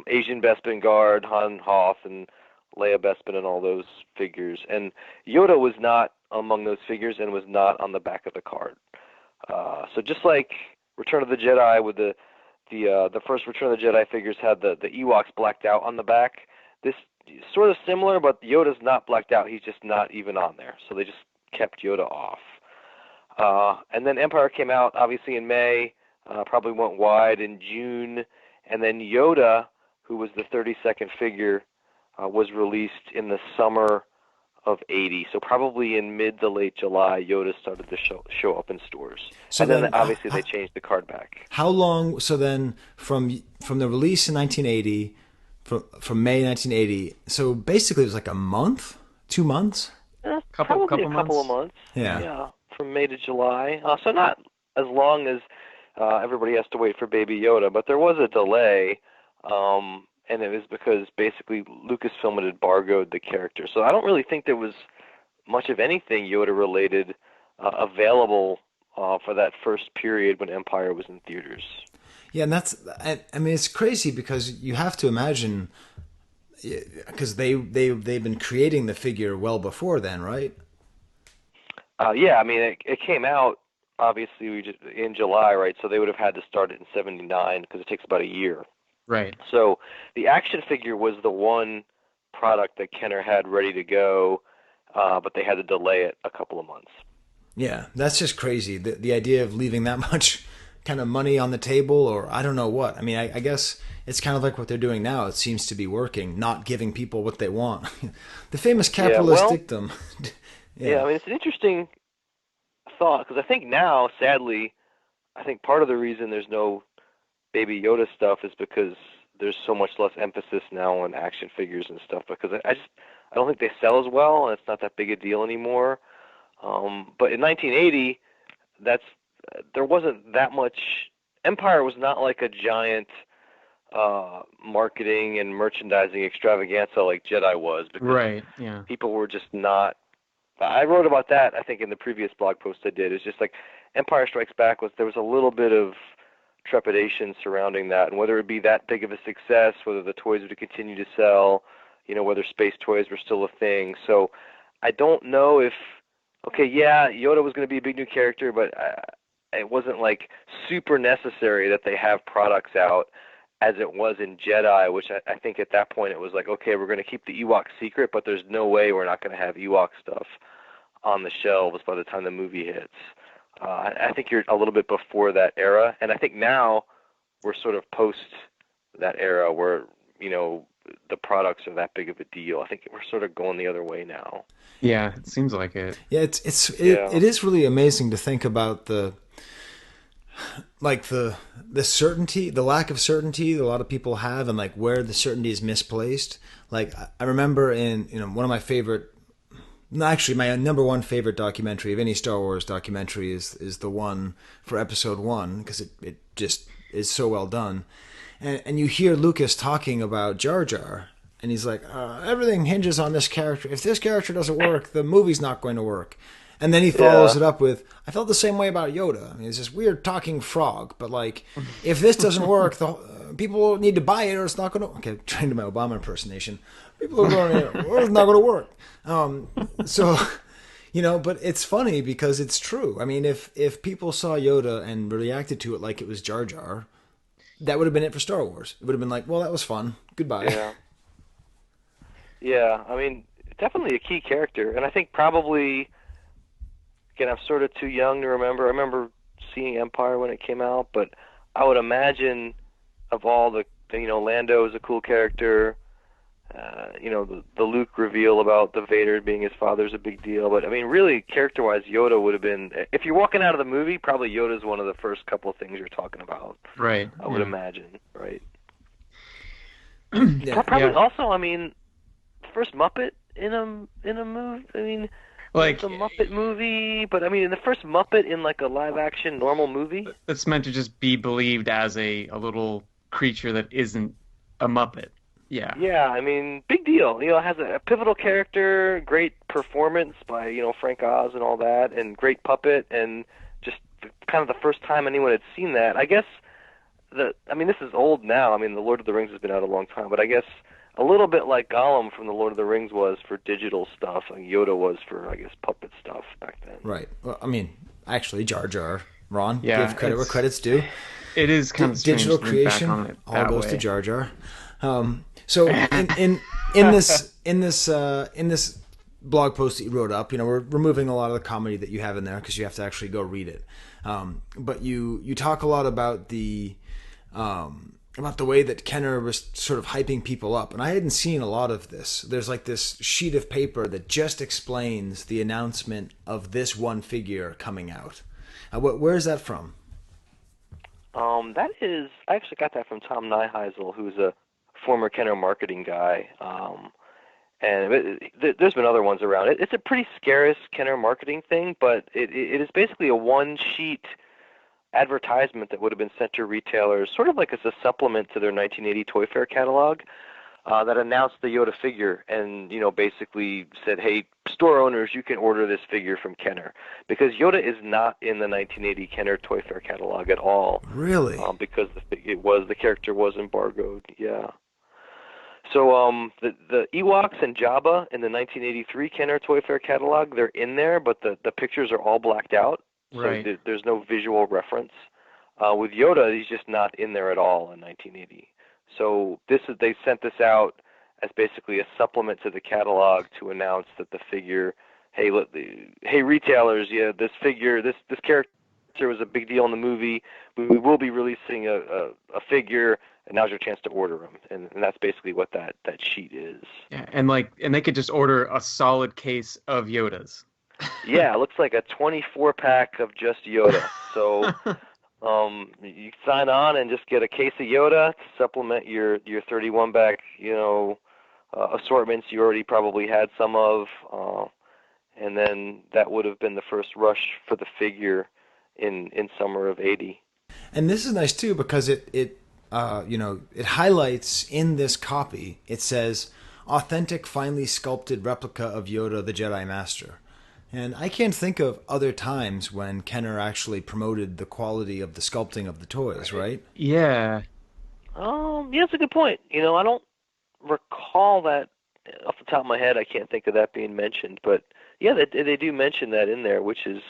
Asian Bespin Guard, Han Hoth, and Leia Bespin, and all those figures. And Yoda was not among those figures and was not on the back of the card. So just like Return of the Jedi, with the first Return of the Jedi figures had the Ewoks blacked out on the back, this sort of similar, but Yoda's not blacked out. He's just not even on there. So they just kept Yoda off. And then Empire came out, obviously, in May, probably went wide in June, and then Yoda, who was the 32nd figure, was released in the summer of '80. So probably in mid to late July, Yoda started to show up in stores. So and then obviously they changed the card back. How long? So then from the release in 1980, from May 1980. So basically, it was like a month, 2 months. Probably a couple of months. Yeah. From May to July. So not as long as everybody has to wait for Baby Yoda, but there was a delay, and it was because basically Lucasfilm had embargoed the character. So I don't really think there was much of anything Yoda-related available for that first period when Empire was in theaters. Yeah, and I mean, it's crazy because you have to imagine, because they've been creating the figure well before then, right? Yeah, I mean, it came out, obviously, in July, right? So they would have had to start it in '79 because it takes about a year. Right. So the action figure was the one product that Kenner had ready to go, but they had to delay it a couple of months. Yeah, that's just crazy. The idea of leaving that much kind of money on the table, or I don't know what. I mean, I guess it's kind of like what they're doing now. It seems to be working, not giving people what they want. The famous capitalist dictum. Yeah, I mean, it's an interesting thought, because I think now, sadly, I think part of the reason there's no Baby Yoda stuff is because there's so much less emphasis now on action figures and stuff, because I don't think they sell as well, and it's not that big a deal anymore. But in 1980, there wasn't that much. Empire was not like a giant marketing and merchandising extravaganza like Jedi was, because people were just not. I wrote about that, I think, in the previous blog post I did. It's just like Empire Strikes Back there was a little bit of trepidation surrounding that, and whether it would be that big of a success, whether the toys would continue to sell, whether space toys were still a thing. So I don't know if, Yoda was going to be a big new character, but it wasn't like super necessary that they have products out as it was in Jedi, which I think at that point it was like, okay, we're going to keep the Ewok secret, but there's no way we're not going to have Ewok stuff on the shelves by the time the movie hits. I think you're a little bit before that era, and I think now we're sort of post that era where, the products are that big of a deal. I think we're sort of going the other way now. Yeah, it seems like it. Yeah, it is really amazing to think about the certainty, the lack of certainty that a lot of people have, and like where the certainty is misplaced. Like I remember in one of my favorite, actually my number one favorite documentary of any Star Wars documentary is the one for Episode 1, because it just is so well done. And you hear Lucas talking about Jar Jar, and he's like, everything hinges on this character. If this character doesn't work, the movie's not going to work. And then he follows it up with, I felt the same way about Yoda. I mean, it's this weird talking frog, but like, if this doesn't work, people need to buy it or it's not going to... Okay, trying to do my Obama impersonation. People are going, well, it's not going to work. But it's funny because it's true. I mean, if people saw Yoda and reacted to it like it was Jar Jar, that would have been it for Star Wars. It would have been like, well, that was fun. Goodbye. Yeah. Yeah, I mean, definitely a key character. And I think probably... Again, I'm sort of too young to remember. I remember seeing Empire when it came out, but I would imagine of all the Lando is a cool character. The Luke reveal about the Vader being his father is a big deal. But I mean, really, character-wise, Yoda would have been. If you're walking out of the movie, probably Yoda's one of the first couple of things you're talking about. Right. I would imagine. Right. Yeah. Probably also, I mean, first Muppet in a movie? I mean, Like, it's a Muppet movie, but I mean, in the first Muppet in like a live action normal movie. it's meant to just be believed as a little creature that isn't a Muppet. Yeah. Yeah, I mean, big deal. You know, it has a pivotal character, great performance by, Frank Oz and all that, and great puppet, and just kind of the first time anyone had seen that. I guess this is old now. I mean, The Lord of the Rings has been out a long time, but I guess a little bit like Gollum from The Lord of the Rings was for digital stuff, and Yoda was for, I guess, puppet stuff back then. Right. Well, I mean, actually, Jar Jar, Ron, Yeah, give credit where credit's due. It is kind of strange Digital to think back creation on it all that goes way. to Jar Jar. So in this blog post that you wrote up, we're removing a lot of the comedy that you have in there because you have to actually go read it. But you talk a lot about the way that Kenner was sort of hyping people up, and I hadn't seen a lot of this. There's like this sheet of paper that just explains the announcement of this one figure coming out. Where is that from? I actually got that from Tom Nyheisel, who's a former Kenner marketing guy. There's been other ones around. It's a pretty scarce Kenner marketing thing, but it is basically a one-sheet advertisement that would have been sent to retailers, sort of like as a supplement to their 1980 Toy Fair catalog, that announced the Yoda figure and, basically said, hey, store owners, you can order this figure from Kenner. Because Yoda is not in the 1980 Kenner Toy Fair catalog at all. Really? Because the character was embargoed, yeah. So the Ewoks and Jabba in the 1983 Kenner Toy Fair catalog, they're in there, but the pictures are all blacked out. So Right. there's no visual reference. With Yoda, he's just not in there at all in 1980. So they sent this out as basically a supplement to the catalog to announce that the figure, hey retailers, yeah, this figure, this character was a big deal in the movie. We will be releasing a figure, and now's your chance to order them. And that's basically what that sheet is. Yeah, and they could just order a solid case of Yodas. Yeah, it looks like a 24-pack of just Yoda. So you sign on and just get a case of Yoda to supplement your 31-pack, assortments you already probably had some of. And then that would have been the first rush for the figure in summer of 80. And this is nice too because it highlights in this copy. It says authentic, finely sculpted replica of Yoda the Jedi Master. And I can't think of other times when Kenner actually promoted the quality of the sculpting of the toys, right? Yeah. Yeah, that's a good point. I don't recall that off the top of my head. I can't think of that being mentioned, but yeah, they do mention that in there, which is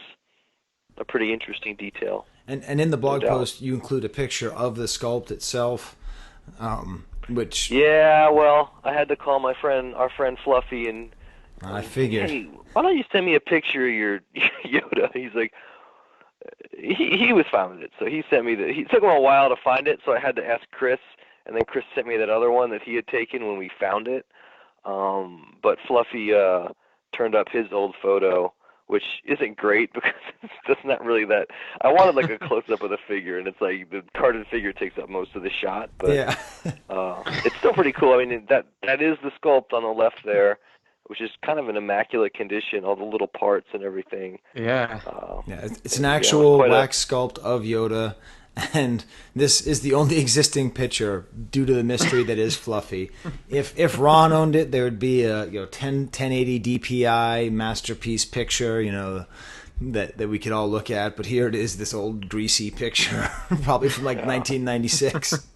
a pretty interesting detail. And in the blog post, you include a picture of the sculpt itself, which... Yeah, well, I had to call our friend Fluffy, and I figured. Hey, why don't you send me a picture of your Yoda? He's like, he was fine with it, so he sent me it took him a while to find it, so I had to ask Chris, and then Chris sent me that other one that he had taken when we found it. But Fluffy turned up his old photo, which isn't great because it's not really that. I wanted like a close-up of the figure, and it's like the carded figure takes up most of the shot, but yeah. It's still pretty cool. I mean, that is the sculpt on the left there, which is kind of an immaculate condition, all the little parts and everything. Yeah. It's an actual wax sculpt of Yoda, and this is the only existing picture due to the mystery that is Fluffy. If Ron owned it, there would be a 1080 DPI masterpiece picture, that we could all look at. But here it is, this old greasy picture, probably from like 1996.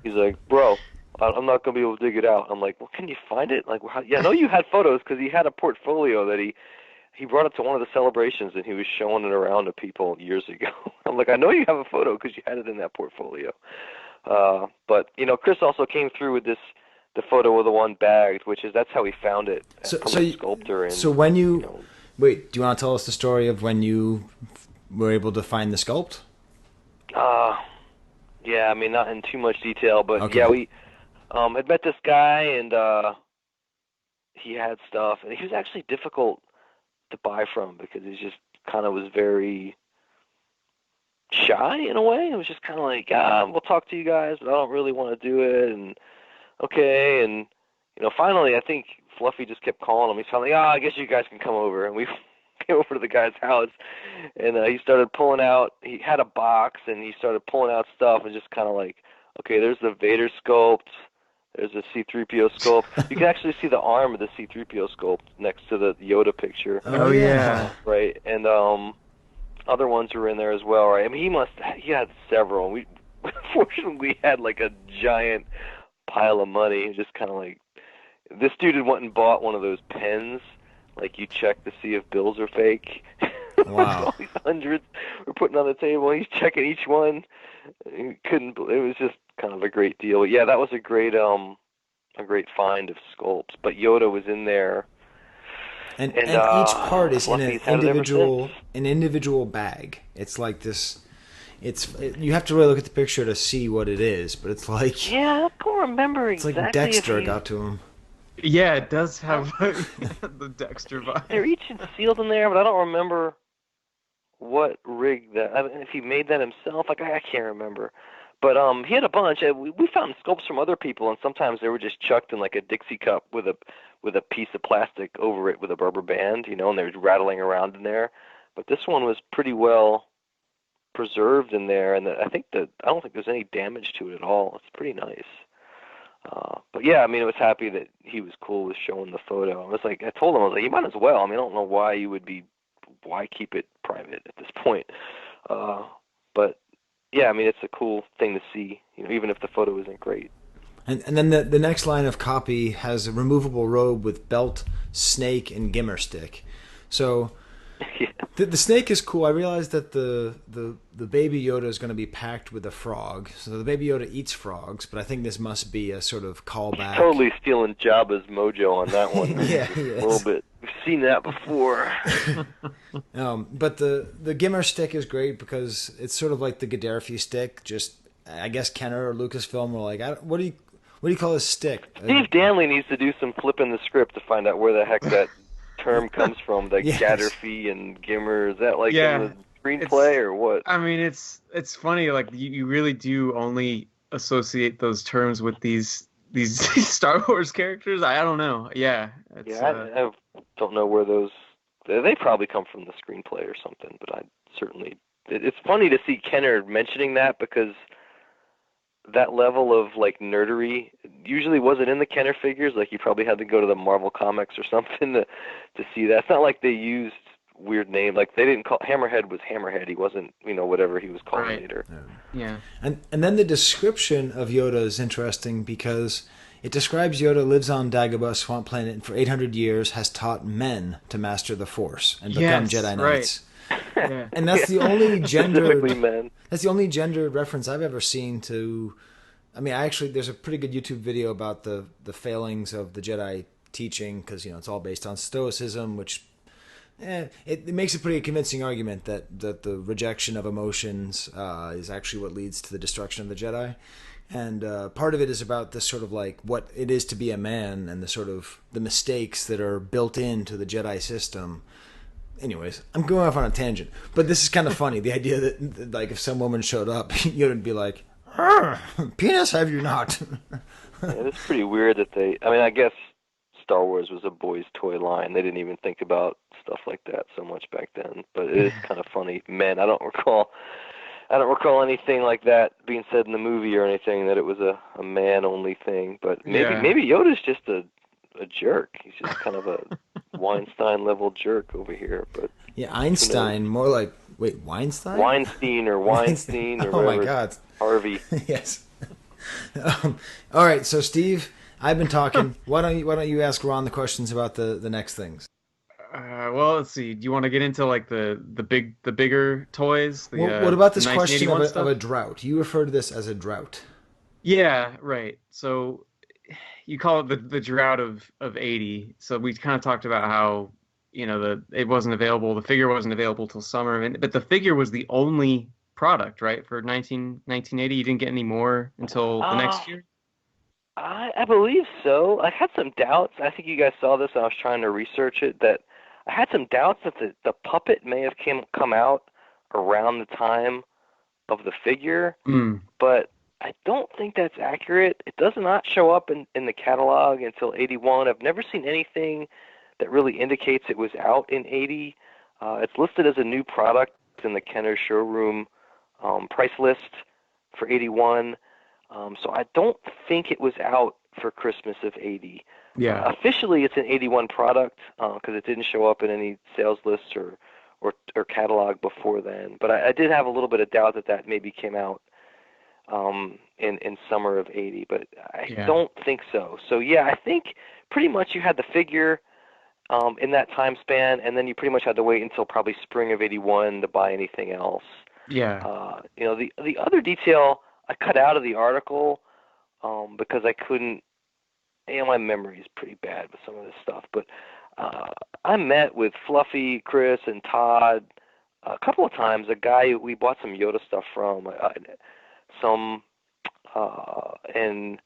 He's like, bro, I'm not going to be able to dig it out. I'm like, well, can you find it? Like, I know you had photos because he had a portfolio that he brought it to one of the celebrations and he was showing it around to people years ago. I'm like, I know you have a photo because you had it in that portfolio. But, Chris also came through with the photo of the one bagged, that's how he found it from the sculptor. And, so when wait, do you want to tell us the story of when you were able to find the sculpt? Yeah, I mean, not in too much detail, but okay. Yeah, we had met this guy, and he had stuff, and he was actually difficult to buy from because he just kind of was very shy in a way. It was just kind of like, we'll talk to you guys, but I don't really want to do it, and okay, and finally, I think Fluffy just kept calling him. He's finally, I guess you guys can come over. And we came over to the guy's house, and he started pulling out. He had a box, and he started pulling out stuff, and just kind of like, okay, there's the Vader sculpt. There's a C-3PO sculpt. You can actually see the arm of the C-3PO sculpt next to the Yoda picture. Oh yeah. Right, and other ones were in there as well, right? I mean, he had several. We fortunately we had like a giant pile of money, just kind of like, this dude had went and bought one of those pens, like you check to see if bills are fake. Wow. All these hundreds we're putting on the table. He's checking each one. He couldn't. It was just kind of a great deal. But yeah, that was a great find of sculpts. But Yoda was in there. And each part is in Fluffy's had it ever since. an individual bag. It's like this. You have to really look at the picture to see what it is, but it's like, Yeah, I don't remember it's exactly. like Dexter got to him. Yeah, it does have the Dexter vibe. They're each sealed in there, but I don't remember what rig that. I mean, if he made that himself, like I can't remember. But he had a bunch. We found sculpts from other people, and sometimes they were just chucked in like a Dixie cup with a piece of plastic over it with a rubber band, and they were rattling around in there. But this one was pretty well preserved in there, and I don't think there's any damage to it at all. It's pretty nice. But yeah, I mean, I was happy that he was cool with showing the photo. I told him, I was like, you might as well. I mean, I don't know why why keep it private at this point. But yeah, I mean, it's a cool thing to see, even if the photo isn't great. And then the next line of copy has a removable robe with belt, snake, and Gimer stick. So Yeah. the snake is cool. I realized that the baby Yoda is going to be packed with a frog. So the baby Yoda eats frogs, but I think this must be a sort of callback. Totally stealing Jabba's mojo on that one. Yeah, he is. A little bit. We've seen that before. But the Gimer stick is great because it's sort of like the Gaddafi stick. Just, I guess Kenner or Lucasfilm were like, what do you call this stick? Steve Danley needs to do some flipping the script to find out where the heck that term comes from. The Yes. Gaddafi and Gimer. Is that like Yeah. in the screenplay or what? I mean, it's funny. Like you really do only associate those terms with these Star Wars characters. I don't know. Yeah. It's, I don't know where those. They probably come from the screenplay or something. But I certainly. It's funny to see Kenner mentioning that because that level of like nerdery usually wasn't in the Kenner figures. Like you probably had to go to the Marvel comics or something to see that. It's not like they used weird names. Like they didn't call Hammerhead was Hammerhead. He wasn't whatever he was called Right. later. yeah. And then the description of Yoda is interesting because it describes Yoda lives on Dagobah, swamp planet, and for 800 years has taught men to master the Force and become Yes, Jedi right. Knights. Yeah. And that's the only Specifically gendered. men. That's the only gendered reference I've ever seen to. I mean, there's a pretty good YouTube video about the failings of the Jedi teaching because it's all based on Stoicism, which it makes a pretty convincing argument that the rejection of emotions is actually what leads to the destruction of the Jedi. And part of it is about this sort of like what it is to be a man and the sort of the mistakes that are built into the Jedi system. Anyways, I'm going off on a tangent, but this is kind of funny. The idea that like if some woman showed up, Yoda'd be like, "Penis, have you not?" Yeah, it's pretty weird that they. I mean, I guess Star Wars was a boys' toy line. They didn't even think about stuff like that so much back then. But it is kind of funny. Man, I don't recall anything like that being said in the movie or anything that it was a man-only thing. But maybe Yoda's just a jerk. He's just kind of a Weinstein-level jerk over here. But Yeah, Einstein, more like Weinstein? Weinstein or Weinstein or Oh my whatever. God. Harvey. Yes. All right, so Steve, I've been talking. Why don't you ask Ron the questions about the next things? Well, let's see. Do you want to get into like the bigger toys? What about this the question 1981 of stuff? a drought? You refer to this as a drought. Yeah, right. So you call it the drought of 80. So we kind of talked about how it wasn't available. The figure wasn't available till summer, but the figure was the only product, right? For 1980, you didn't get any more until the next year. I believe so. I had some doubts. I think you guys saw this. I was trying to research it. That I had some doubts that the puppet may have come out around the time of the figure, but I don't think that's accurate. It does not show up in the catalog until 81. I've never seen anything that really indicates it was out in 80. It's listed as a new product in the Kenner showroom price list for 81. So I don't think it was out for Christmas of 80. Yeah. Officially, it's an 81 product because it didn't show up in any sales lists or catalog before then. But I did have a little bit of doubt that maybe came out in summer of 80, but I don't think so. So yeah, I think pretty much you had the figure in that time span, and then you pretty much had to wait until probably spring of 81 to buy anything else. Yeah. The other detail I cut out of the article because I couldn't. My memory is pretty bad with some of this stuff, but I met with Fluffy, Chris, and Todd a couple of times. A guy we bought some Yoda stuff from, and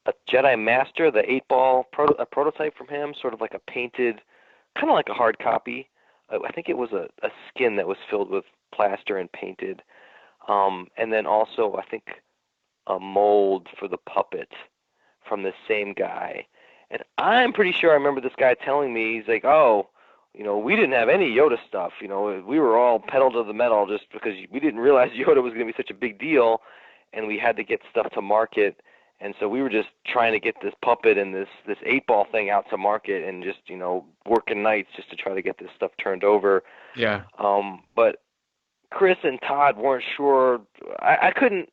a Jedi Master, the 8-ball prototype from him, sort of like a painted, kind of like a hard copy. I think it was a skin that was filled with plaster and painted, and then also I think a mold for the puppet from the same guy. And I'm pretty sure I remember this guy telling me, he's like, oh, we didn't have any Yoda stuff. We were all pedal to the metal just because we didn't realize Yoda was going to be such a big deal, and we had to get stuff to market. And so we were just trying to get this puppet and this 8-ball thing out to market and just, working nights just to try to get this stuff turned over. Yeah. But Chris and Todd weren't sure. I couldn't.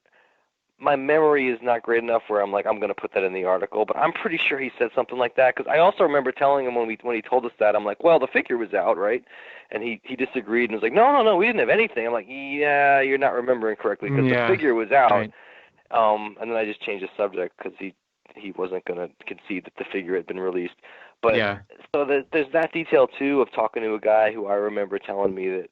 My memory is not great enough where I'm like, I'm going to put that in the article, but I'm pretty sure he said something like that, because I also remember telling him when he told us that, I'm like, well, the figure was out, right? And he disagreed and was like, no, we didn't have anything. I'm like, yeah, you're not remembering correctly, because the figure was out. Right. And then I just changed the subject because he wasn't going to concede that the figure had been released. But so there's that detail too of talking to a guy who I remember telling me that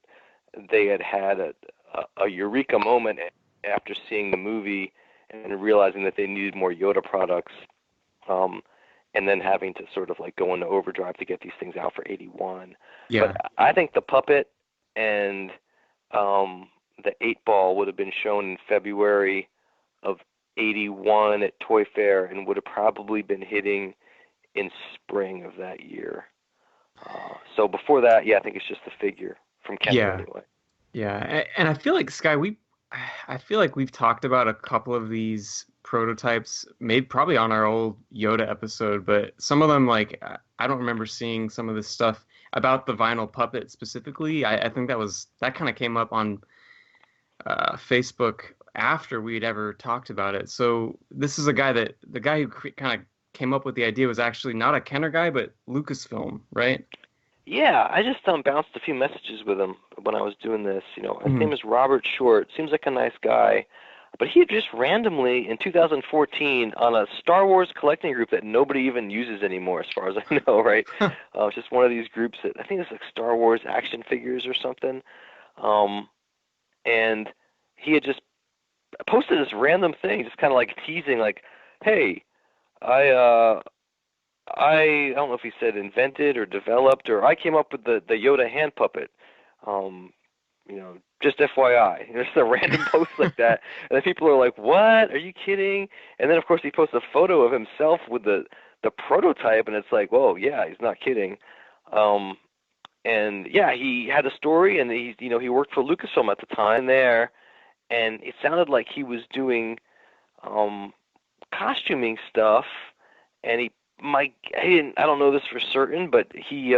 they had a eureka moment after seeing the movie and realizing that they needed more Yoda products, and then having to sort of like go into overdrive to get these things out for 81. Yeah. But I think the puppet and the 8-ball would have been shown in February of 81 at Toy Fair and would have probably been hitting in spring of that year. So before that, I think it's just the figure from Kenner anyway. Yeah, and I feel like, Skye, I feel like we've talked about a couple of these prototypes, maybe probably on our old Yoda episode, but some of them, like, I don't remember seeing some of this stuff about the vinyl puppet specifically. I think that kind of came up on Facebook after we'd ever talked about it. So this is the guy who kind of came up with the idea was actually not a Kenner guy, but Lucasfilm, right? Yeah, I just bounced a few messages with him when I was doing this. His name is Robert Short. Seems like a nice guy. But he just randomly, in 2014, on a Star Wars collecting group that nobody even uses anymore, as far as I know, right? It's just one of these groups that, I think it's like Star Wars action figures or something. And he had just posted this random thing, just kind of like teasing, like, hey, I don't know if he said invented or developed, or I came up with the Yoda hand puppet. Just FYI. Just a random post like that. And then people are like, what? Are you kidding? And then, of course, he posts a photo of himself with the prototype, and it's like, whoa, yeah, he's not kidding. And, yeah, he had a story, and he worked for Lucasfilm at the time there, and it sounded like he was doing costuming stuff, and I don't know this for certain, but he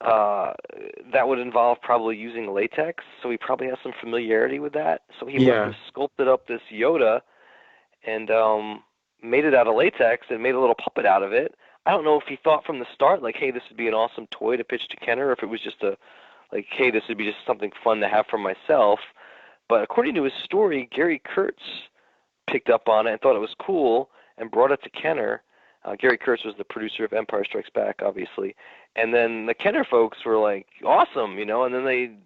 that would involve probably using latex, so he probably has some familiarity with that. So he went and sculpted up this Yoda and made it out of latex and made a little puppet out of it. I don't know if he thought from the start, like, hey, this would be an awesome toy to pitch to Kenner, or if it was just like, hey, this would be just something fun to have for myself. But according to his story, Gary Kurtz picked up on it and thought it was cool and brought it to Kenner. Gary Kurtz was the producer of Empire Strikes Back, obviously. And then the Kenner folks were like, awesome, and then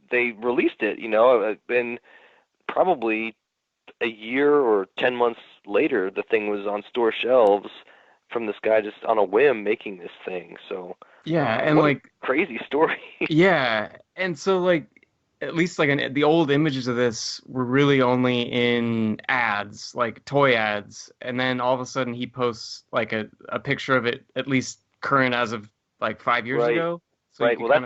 they released it, and probably a year or 10 months later, the thing was on store shelves from this guy just on a whim making this thing. So yeah, and what like a crazy story. Yeah, and so like at least like the old images of this were really only in ads, like toy ads, and then all of a sudden he posts like a picture of it, at least current as of like 5 years Right. ago. So you Right. can Well, kind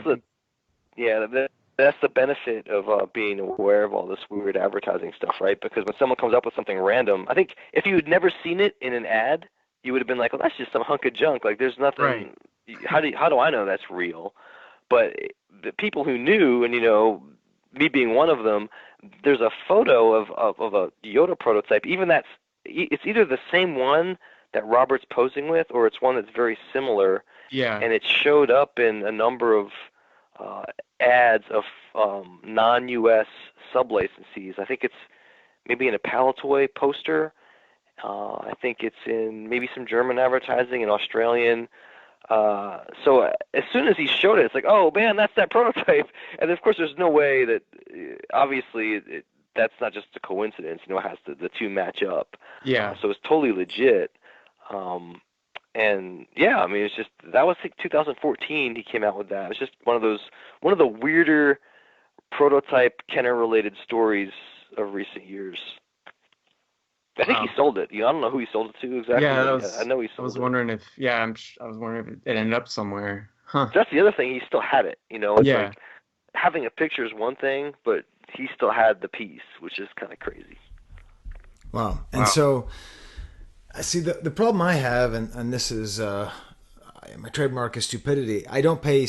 that's that's the benefit of being aware of all this weird advertising stuff, right? Because when someone comes up with something random, I think if you had never seen it in an ad, you would have been like, "Well, that's just some hunk of junk. Like, there's nothing. Right. How do I know that's real?" But the people who knew, and me being one of them, there's a photo of a Yoda prototype. Even it's either the same one that Robert's posing with, or it's one that's very similar. Yeah. And it showed up in a number of ads of non-U.S. sub-licensees. I think it's maybe in a Palatoy poster. I think it's in maybe some German advertising and Australian. So as soon as he showed it, it's like, oh man, that's that prototype. And of course, there's no way that obviously that's not just a coincidence. It has the two match up. Yeah. So it's totally legit. And yeah, I mean, it's just that was like 2014. He came out with that. It was just one of the weirder prototype Kenner-related stories of recent years. I think he sold it. I don't know who he sold it to exactly. Yeah, I know he sold it. I was wondering if it ended up somewhere. Huh. That's the other thing. He still had it. It's Yeah. like having a picture is one thing, but he still had the piece, which is kind of crazy. Wow. And so, I see the problem I have, and this is my trademark is stupidity. I don't pay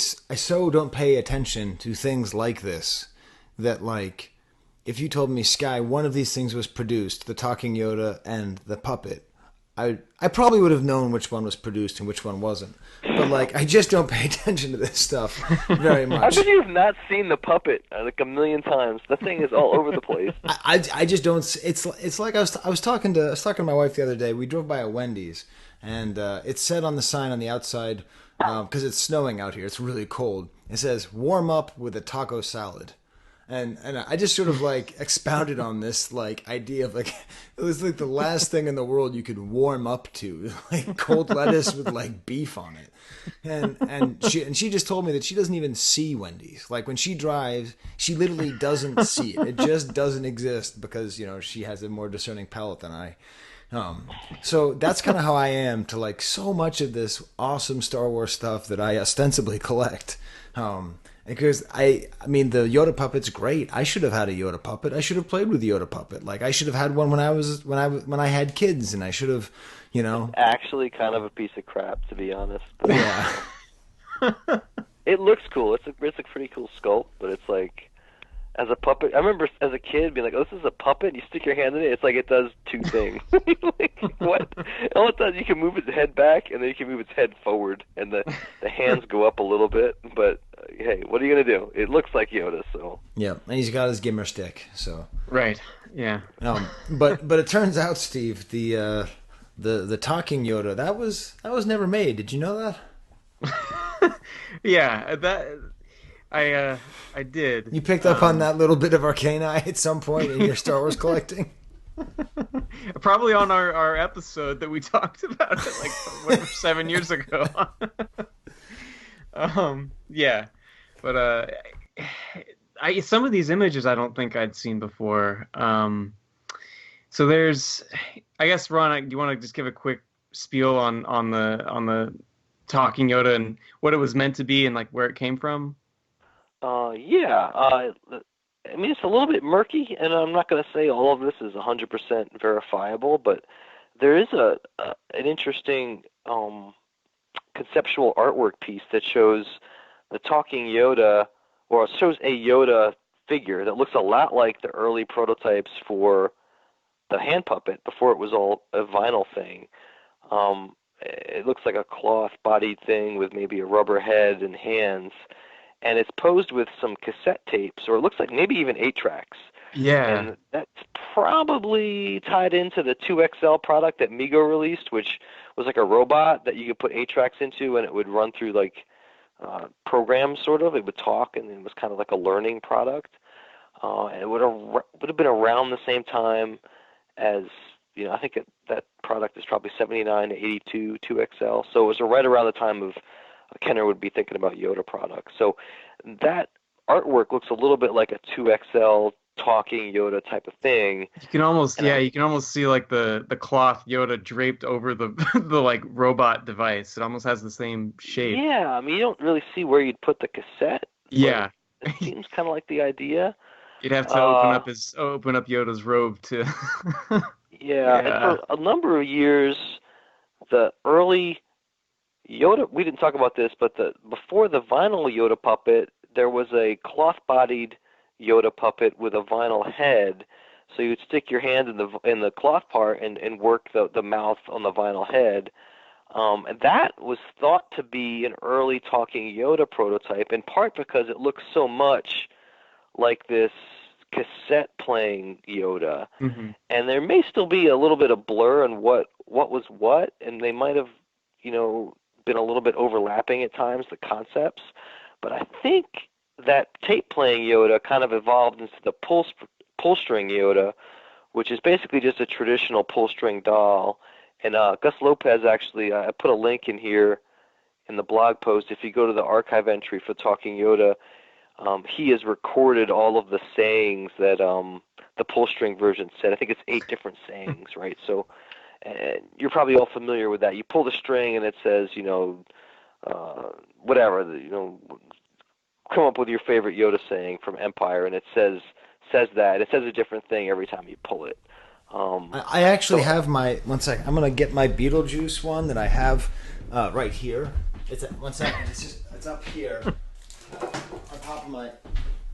attention to things like this. That like, if you told me, Skye, one of these things was produced, the talking Yoda and the puppet, I probably would have known which one was produced and which one wasn't. But like, I just don't pay attention to this stuff very much. How could you have not seen the puppet like a million times? The thing is all over the place. I just don't. It's like I was talking to my wife the other day. We drove by a Wendy's, and it said on the sign on the outside, because it's snowing out here, it's really cold. It says "warm up with a taco salad." And I just sort of like expounded on this like idea of like it was like the last thing in the world you could warm up to, like cold lettuce with like beef on it. And she just told me that she doesn't even see Wendy's. Like when she drives, she literally doesn't see it. It just doesn't exist because she has a more discerning palate than I. So that's kind of how I am to like so much of this awesome Star Wars stuff that I ostensibly collect. Because I mean the Yoda puppet's great. I should have had a Yoda puppet. I should have played with the Yoda puppet. Like I should have had one when I had kids, and I should have, Actually, kind of a piece of crap, to be honest. Yeah. It looks cool. It's a pretty cool sculpt, but it's like as a puppet. I remember as a kid being like, "Oh, this is a puppet." You stick your hand in it. It's like it does two things. Like, what? All it does, you can move its head back, and then you can move its head forward, and the hands go up a little bit. But hey, what are you gonna do? It looks like Yoda, so. Yeah, and he's got his Gimer stick. So. Right. Yeah. But it turns out, Steve, the talking Yoda that was never made. Did you know that? Yeah, that I did. You picked up on that little bit of arcana at some point in your Star Wars collecting? Probably on our episode that we talked about it like 7 years ago. Yeah, but some of these images I don't think I'd seen before. So there's, I guess, Ron, do you want to just give a quick spiel on the talking Yoda and what it was meant to be and like where it came from? Yeah. I mean, it's a little bit murky, and I'm not going to say all of this is 100% verifiable, but there is an interesting conceptual artwork piece that shows the talking Yoda, or shows a Yoda figure that looks a lot like the early prototypes for the hand puppet before it was all a vinyl thing. It looks like a cloth-bodied thing with maybe a rubber head and hands. And it's posed with some cassette tapes, or it looks like maybe even 8-tracks. Yeah. And that's probably tied into the 2XL product that Mego released, which was like a robot that you could put 8-tracks into, and it would run through like programs, sort of. It would talk, and it was kind of like a learning product. And it would have been around the same time as, I think that product is probably 79 to 82 2XL. So it was right around the time of Kenner would be thinking about Yoda products. So that artwork looks a little bit like a 2XL talking Yoda type of thing. You can almost, And you can almost see like the cloth Yoda draped over the the like robot device. It almost has the same shape. Yeah, I mean, you don't really see where you'd put the cassette. Yeah. But it seems kind of like the idea. You'd have to open up Yoda's robe to. Yeah, and for a number of years, the early Yoda, we didn't talk about this, but before the vinyl Yoda puppet, there was a cloth-bodied Yoda puppet with a vinyl head. So you'd stick your hand in the cloth part and work the mouth on the vinyl head. And that was thought to be an early talking Yoda prototype, in part because it looks so much like this cassette playing Yoda. Mm-hmm. And there may still be a little bit of blur on what was what, and they might have, been a little bit overlapping at times, the concepts. But I think that tape playing Yoda kind of evolved into the pull string Yoda, which is basically just a traditional pull string doll. And Gus Lopez actually, I put a link in here in the blog post. If you go to the archive entry for Talking Yoda, he has recorded all of the sayings that the pull string version said. I think it's 8 different sayings, right? So you're probably all familiar with that. You pull the string and it says, whatever, come up with your favorite Yoda saying from Empire, and it says that. It says a different thing every time you pull it. I actually have my, one second, I'm going to get my Beetlejuice one that I have right here. One second, it's up here on top of my,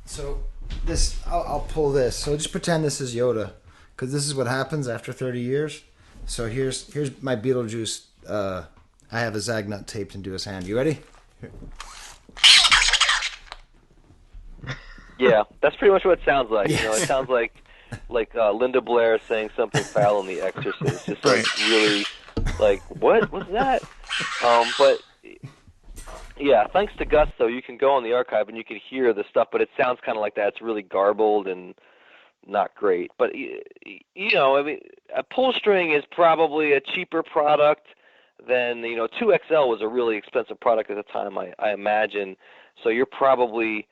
so this, I'll pull this. So just pretend this is Yoda, because this is what happens after 30 years. So here's my Beetlejuice. I have a Zagnut taped into his hand. You ready? Here. Yeah, that's pretty much what it sounds like. Yes. It sounds like Linda Blair saying something foul in The Exorcist. Just like really, like, what was that? But yeah, thanks to Gus though, you can go on the archive and you can hear the stuff, but it sounds kind of like that. It's really garbled and not great. But I mean, a pull string is probably a cheaper product than 2XL was a really expensive product at the time, I imagine. So you're probably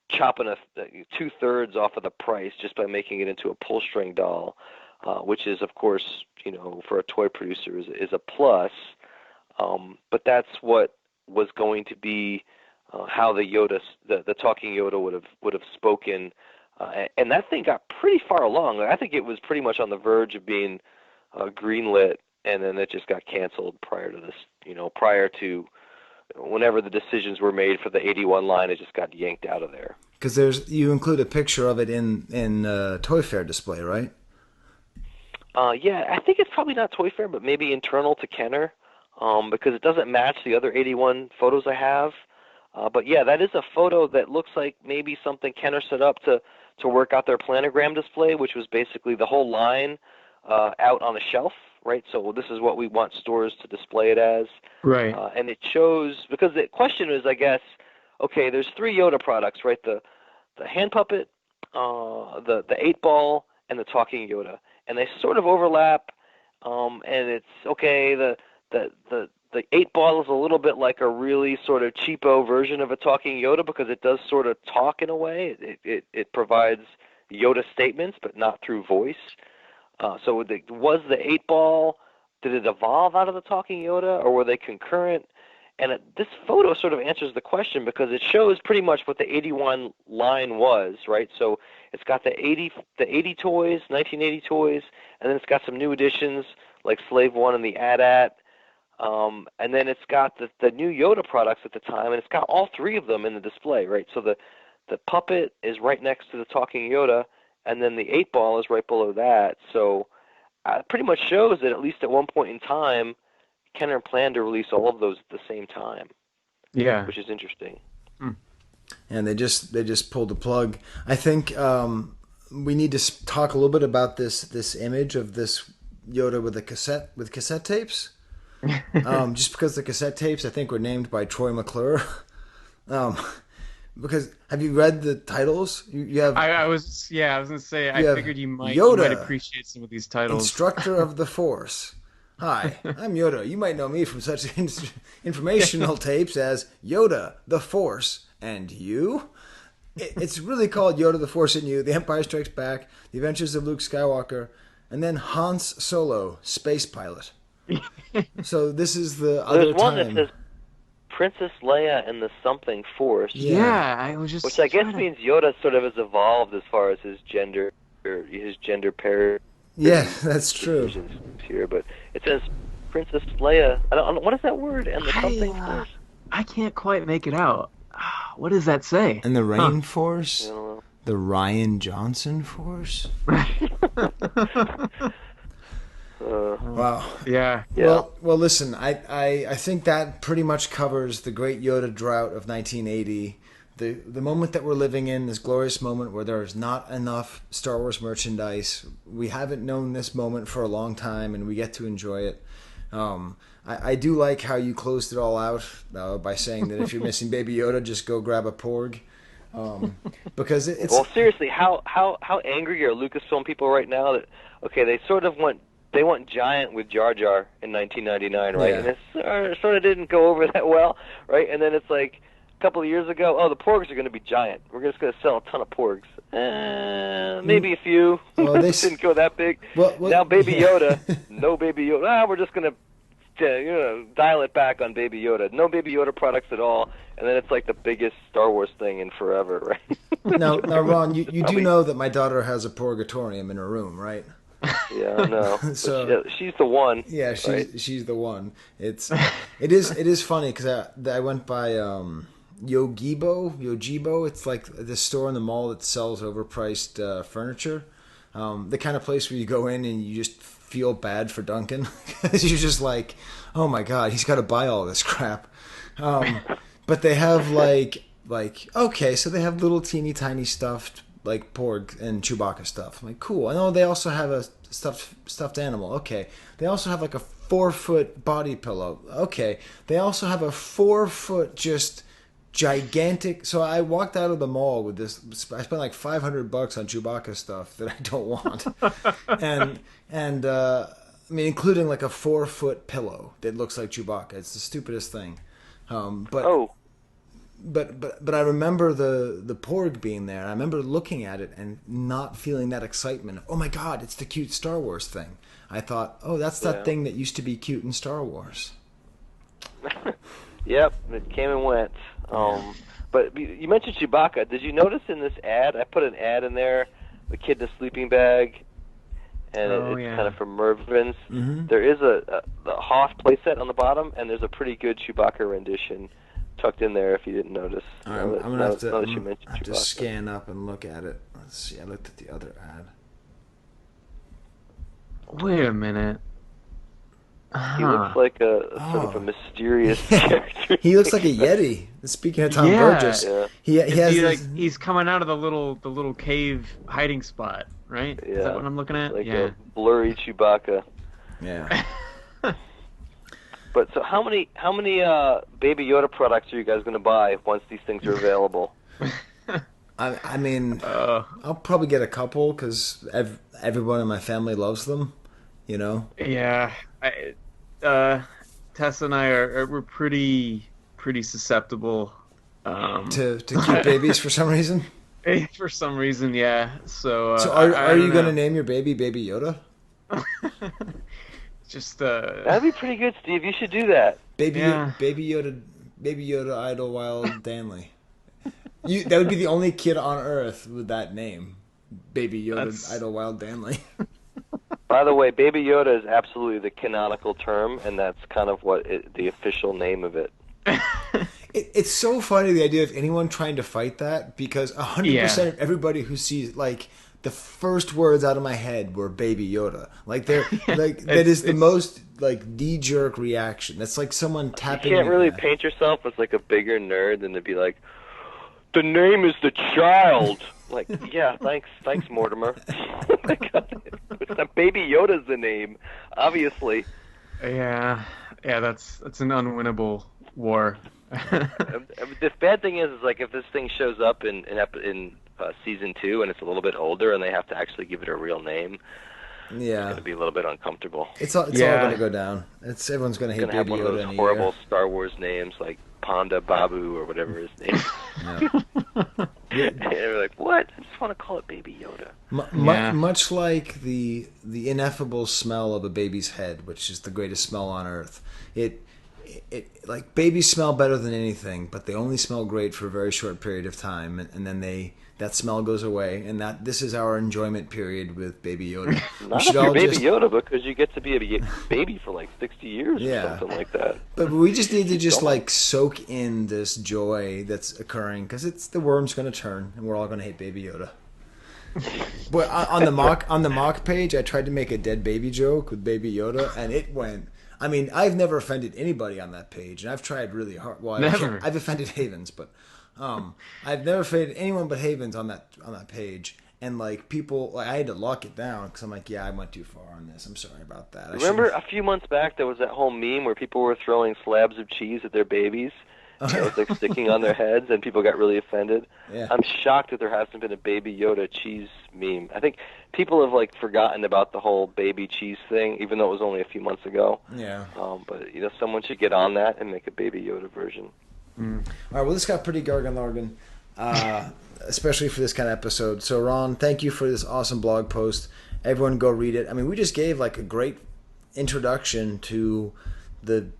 chopping 2/3 off of the price just by making it into a pull string doll, which is, of course, for a toy producer is a plus. But that's what was going to be how the talking Yoda would have spoken, and that thing got pretty far along. I think it was pretty much on the verge of being greenlit, and then it just got canceled prior to this. Prior to whenever the decisions were made for the 81 line, it just got yanked out of there. Because you include a picture of it in Toy Fair display, right? Yeah, I think it's probably not Toy Fair, but maybe internal to Kenner, because it doesn't match the other 81 photos I have. But yeah, that is a photo that looks like maybe something Kenner set up to work out their Plannogram display, which was basically the whole line out on a shelf, right? So this is what we want stores to display it as. Right. And it shows, because the question is, I guess, okay, there's 3 Yoda products, right? The hand puppet, the 8-ball, and the talking Yoda, and they sort of overlap. And it's okay. The 8-ball is a little bit like a really sort of cheapo version of a talking Yoda because it does sort of talk in a way. It provides Yoda statements, but not through voice. So was the 8-ball? Did it evolve out of the talking Yoda, or were they concurrent? And this photo sort of answers the question because it shows pretty much what the 81 line was, right? So it's got the 80 toys, 1980 toys, and then it's got some new additions like Slave One and the AT-AT. And then it's got the new Yoda products at the time, and it's got all 3 of them in the display, right? So the puppet is right next to the talking Yoda, and then the 8-ball is right below that. So it pretty much shows that at least at one point in time, Kenner planned to release all of those at the same time. Yeah, which is interesting. And they just pulled the plug. I think we need to talk a little bit about this image of this Yoda with cassette tapes. Just because the cassette tapes, I think, were named by Troy McClure. Because have you read the titles? You have. I was gonna say. I figured you might appreciate some of these titles. Instructor of the Force. Hi, I'm Yoda. You might know me from such informational tapes as Yoda, the Force, and you. It's really called Yoda: The Force in You, The Empire Strikes Back, The Adventures of Luke Skywalker, and then Hans Solo, Space Pilot. So this is the other There's one time. that says Princess Leia and the Something Force, Yeah. I was just. which I guess trying to- means Yoda sort of has evolved as far as his gender parity. Yeah, that's true. Here, but it says Princess Leia. I don't. What is that word? And the Something Force. I can't quite make it out. What does that say? And the Rain I Force, don't know. the Ryan Johnson Force. Wow. Yeah. Well, listen. I think that pretty much covers the great Yoda drought of 1980. The moment that we're living in, this glorious moment where there is not enough Star Wars merchandise. We haven't known this moment for a long time, and we get to enjoy it. I do like how you closed it all out by saying that if you're missing Baby Yoda, just go grab a Porg. Because it's... Well, seriously, how angry are Lucasfilm people right now that they sort of want Giant with Jar Jar in 1999, right? Yeah. And it sort of didn't go over that well, right? And then it's like a couple of years ago, the Porgs are going to be Giant. We're just going to sell a ton of Porgs. Maybe a few. Well, they didn't go that big. Well, now Baby yeah. Yoda, no Baby Yoda. We're just going to dial it back on Baby Yoda. No Baby Yoda products at all, and then it's like the biggest Star Wars thing in forever, right? Now, Ron, you do know that my daughter has a Purgatorium in her room, right? Yeah, I know. So- she's the one. Yeah, right? she's the one. It is funny because I went by Yogibo. It's like this store in the mall that sells overpriced furniture. The kind of place where you go in and you just feel bad for Duncan because you're just like, oh my god, he's got to buy all this crap. But they have like okay, so they have little teeny tiny stuffed like Porg and Chewbacca stuff. I'm like, cool. I know they also have a stuffed animal. Okay. They also have like a 4-foot body pillow. Okay. They also have a 4-foot just gigantic. So I walked out of the mall with this. I spent like $500 on Chewbacca stuff that I don't want, and I mean, including like a 4-foot pillow that looks like Chewbacca. It's the stupidest thing. But I remember the Porg being there. I remember looking at it and not feeling that excitement. Oh my God, it's the cute Star Wars thing. I thought, oh, that's that thing that used to be cute in Star Wars. Yep, it came and went. But you mentioned Chewbacca. Did you notice in this ad? I put an ad in there, the kid in a sleeping bag, and it's kind of from Mervyn's. Mm-hmm. There is a Hoth playset on the bottom, and there's a pretty good Chewbacca rendition tucked in there if you didn't notice. All right, I'm gonna have to Chewbacca. scan up and look at it. Let's see. I looked at the other ad. Wait a minute. He looks like a sort of a mysterious character. He looks like a Yeti. Speaking of Tom Yeah. Burgess, Yeah. he has this- He's coming out of the little cave hiding spot, right? Yeah. Is that what I'm looking at? Like yeah. a blurry Chewbacca. yeah. But so how many Baby Yoda products are you guys going to buy once these things are available? I mean, I'll probably get a couple because everyone in my family loves them. You know. Yeah. Tessa and I we're pretty susceptible To cute babies for some reason. for some reason, yeah. So are you going to name your baby Baby Yoda? Just That'd be pretty good, Steve. You should do that. Baby Yoda Idlewild Danley. That would be the only kid on Earth with that name, Baby Yoda Idlewild Danley. By the way, Baby Yoda is absolutely the canonical term, and that's kind of the official name of it. It's so funny, the idea of anyone trying to fight that, because 100% of everybody who sees, like, the first words out of my head were Baby Yoda. Like, they're like that is the most like knee-jerk reaction. That's like someone tapping. You can't really paint yourself as like a bigger nerd than to be like, the name is the child. Like, yeah, thanks, Mortimer. Oh my God. It's not Baby Yoda's the name, obviously. Yeah, that's an unwinnable war. The bad thing is like if this thing shows up in season 2 and it's a little bit older and they have to actually give it a real name, it's going to be a little bit uncomfortable. It's all going to go down. Everyone's going to hate Baby Yoda. It's going to have one of those horrible Star Wars names like Ponda Babu or whatever his name is. Yeah. And they're like, what? I just want to call it Baby Yoda. Much like the ineffable smell of a baby's head, which is the greatest smell on earth. It like babies smell better than anything, but they only smell great for a very short period of time, and then that smell goes away. And this is our enjoyment period with Baby Yoda. Not if you're Baby Yoda, because you get to be a baby for like 60 years or something like that. But we just need to just like soak in this joy that's occurring, because the worm's going to turn, and we're all going to hate Baby Yoda. But on the mock page, I tried to make a dead baby joke with Baby Yoda, and it went. I mean, I've never offended anybody on that page, and I've tried really hard. Well, I've offended Havens, but I've never offended anyone but Havens on that page. And like people, like I had to lock it down because I'm like, yeah, I went too far on this. I'm sorry about that. Remember a few months back there was that whole meme where people were throwing slabs of cheese at their babies. It was like sticking on their heads, and people got really offended. Yeah. I'm shocked that there hasn't been a Baby Yoda cheese meme. I think people have like forgotten about the whole baby cheese thing, even though it was only a few months ago. Yeah. But someone should get on that and make a Baby Yoda version. All right. Well, this got pretty gargan, especially for this kind of episode. So, Ron, thank you for this awesome blog post. Everyone, go read it. I mean, we just gave like a great introduction to the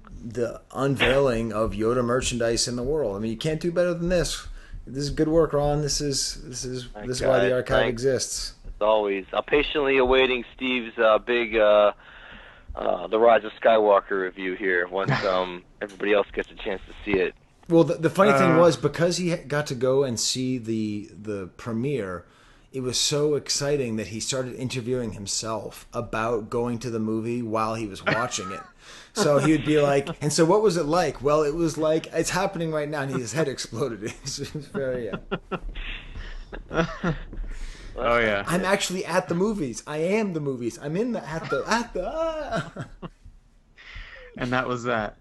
unveiling of Yoda merchandise in the world. I mean, you can't do better than this. This is good work, Ron. This is why the archive exists. As always, I'm patiently awaiting Steve's big The Rise of Skywalker review here once everybody else gets a chance to see it. Well, the funny thing was, because he got to go and see the premiere, it was so exciting that he started interviewing himself about going to the movie while he was watching it. So he would be like, and so what was it like? Well, it was like, it's happening right now, and his head exploded. It was very, Oh, yeah. I'm actually at the movies. I am the movies. I'm in the, at the. And that was that.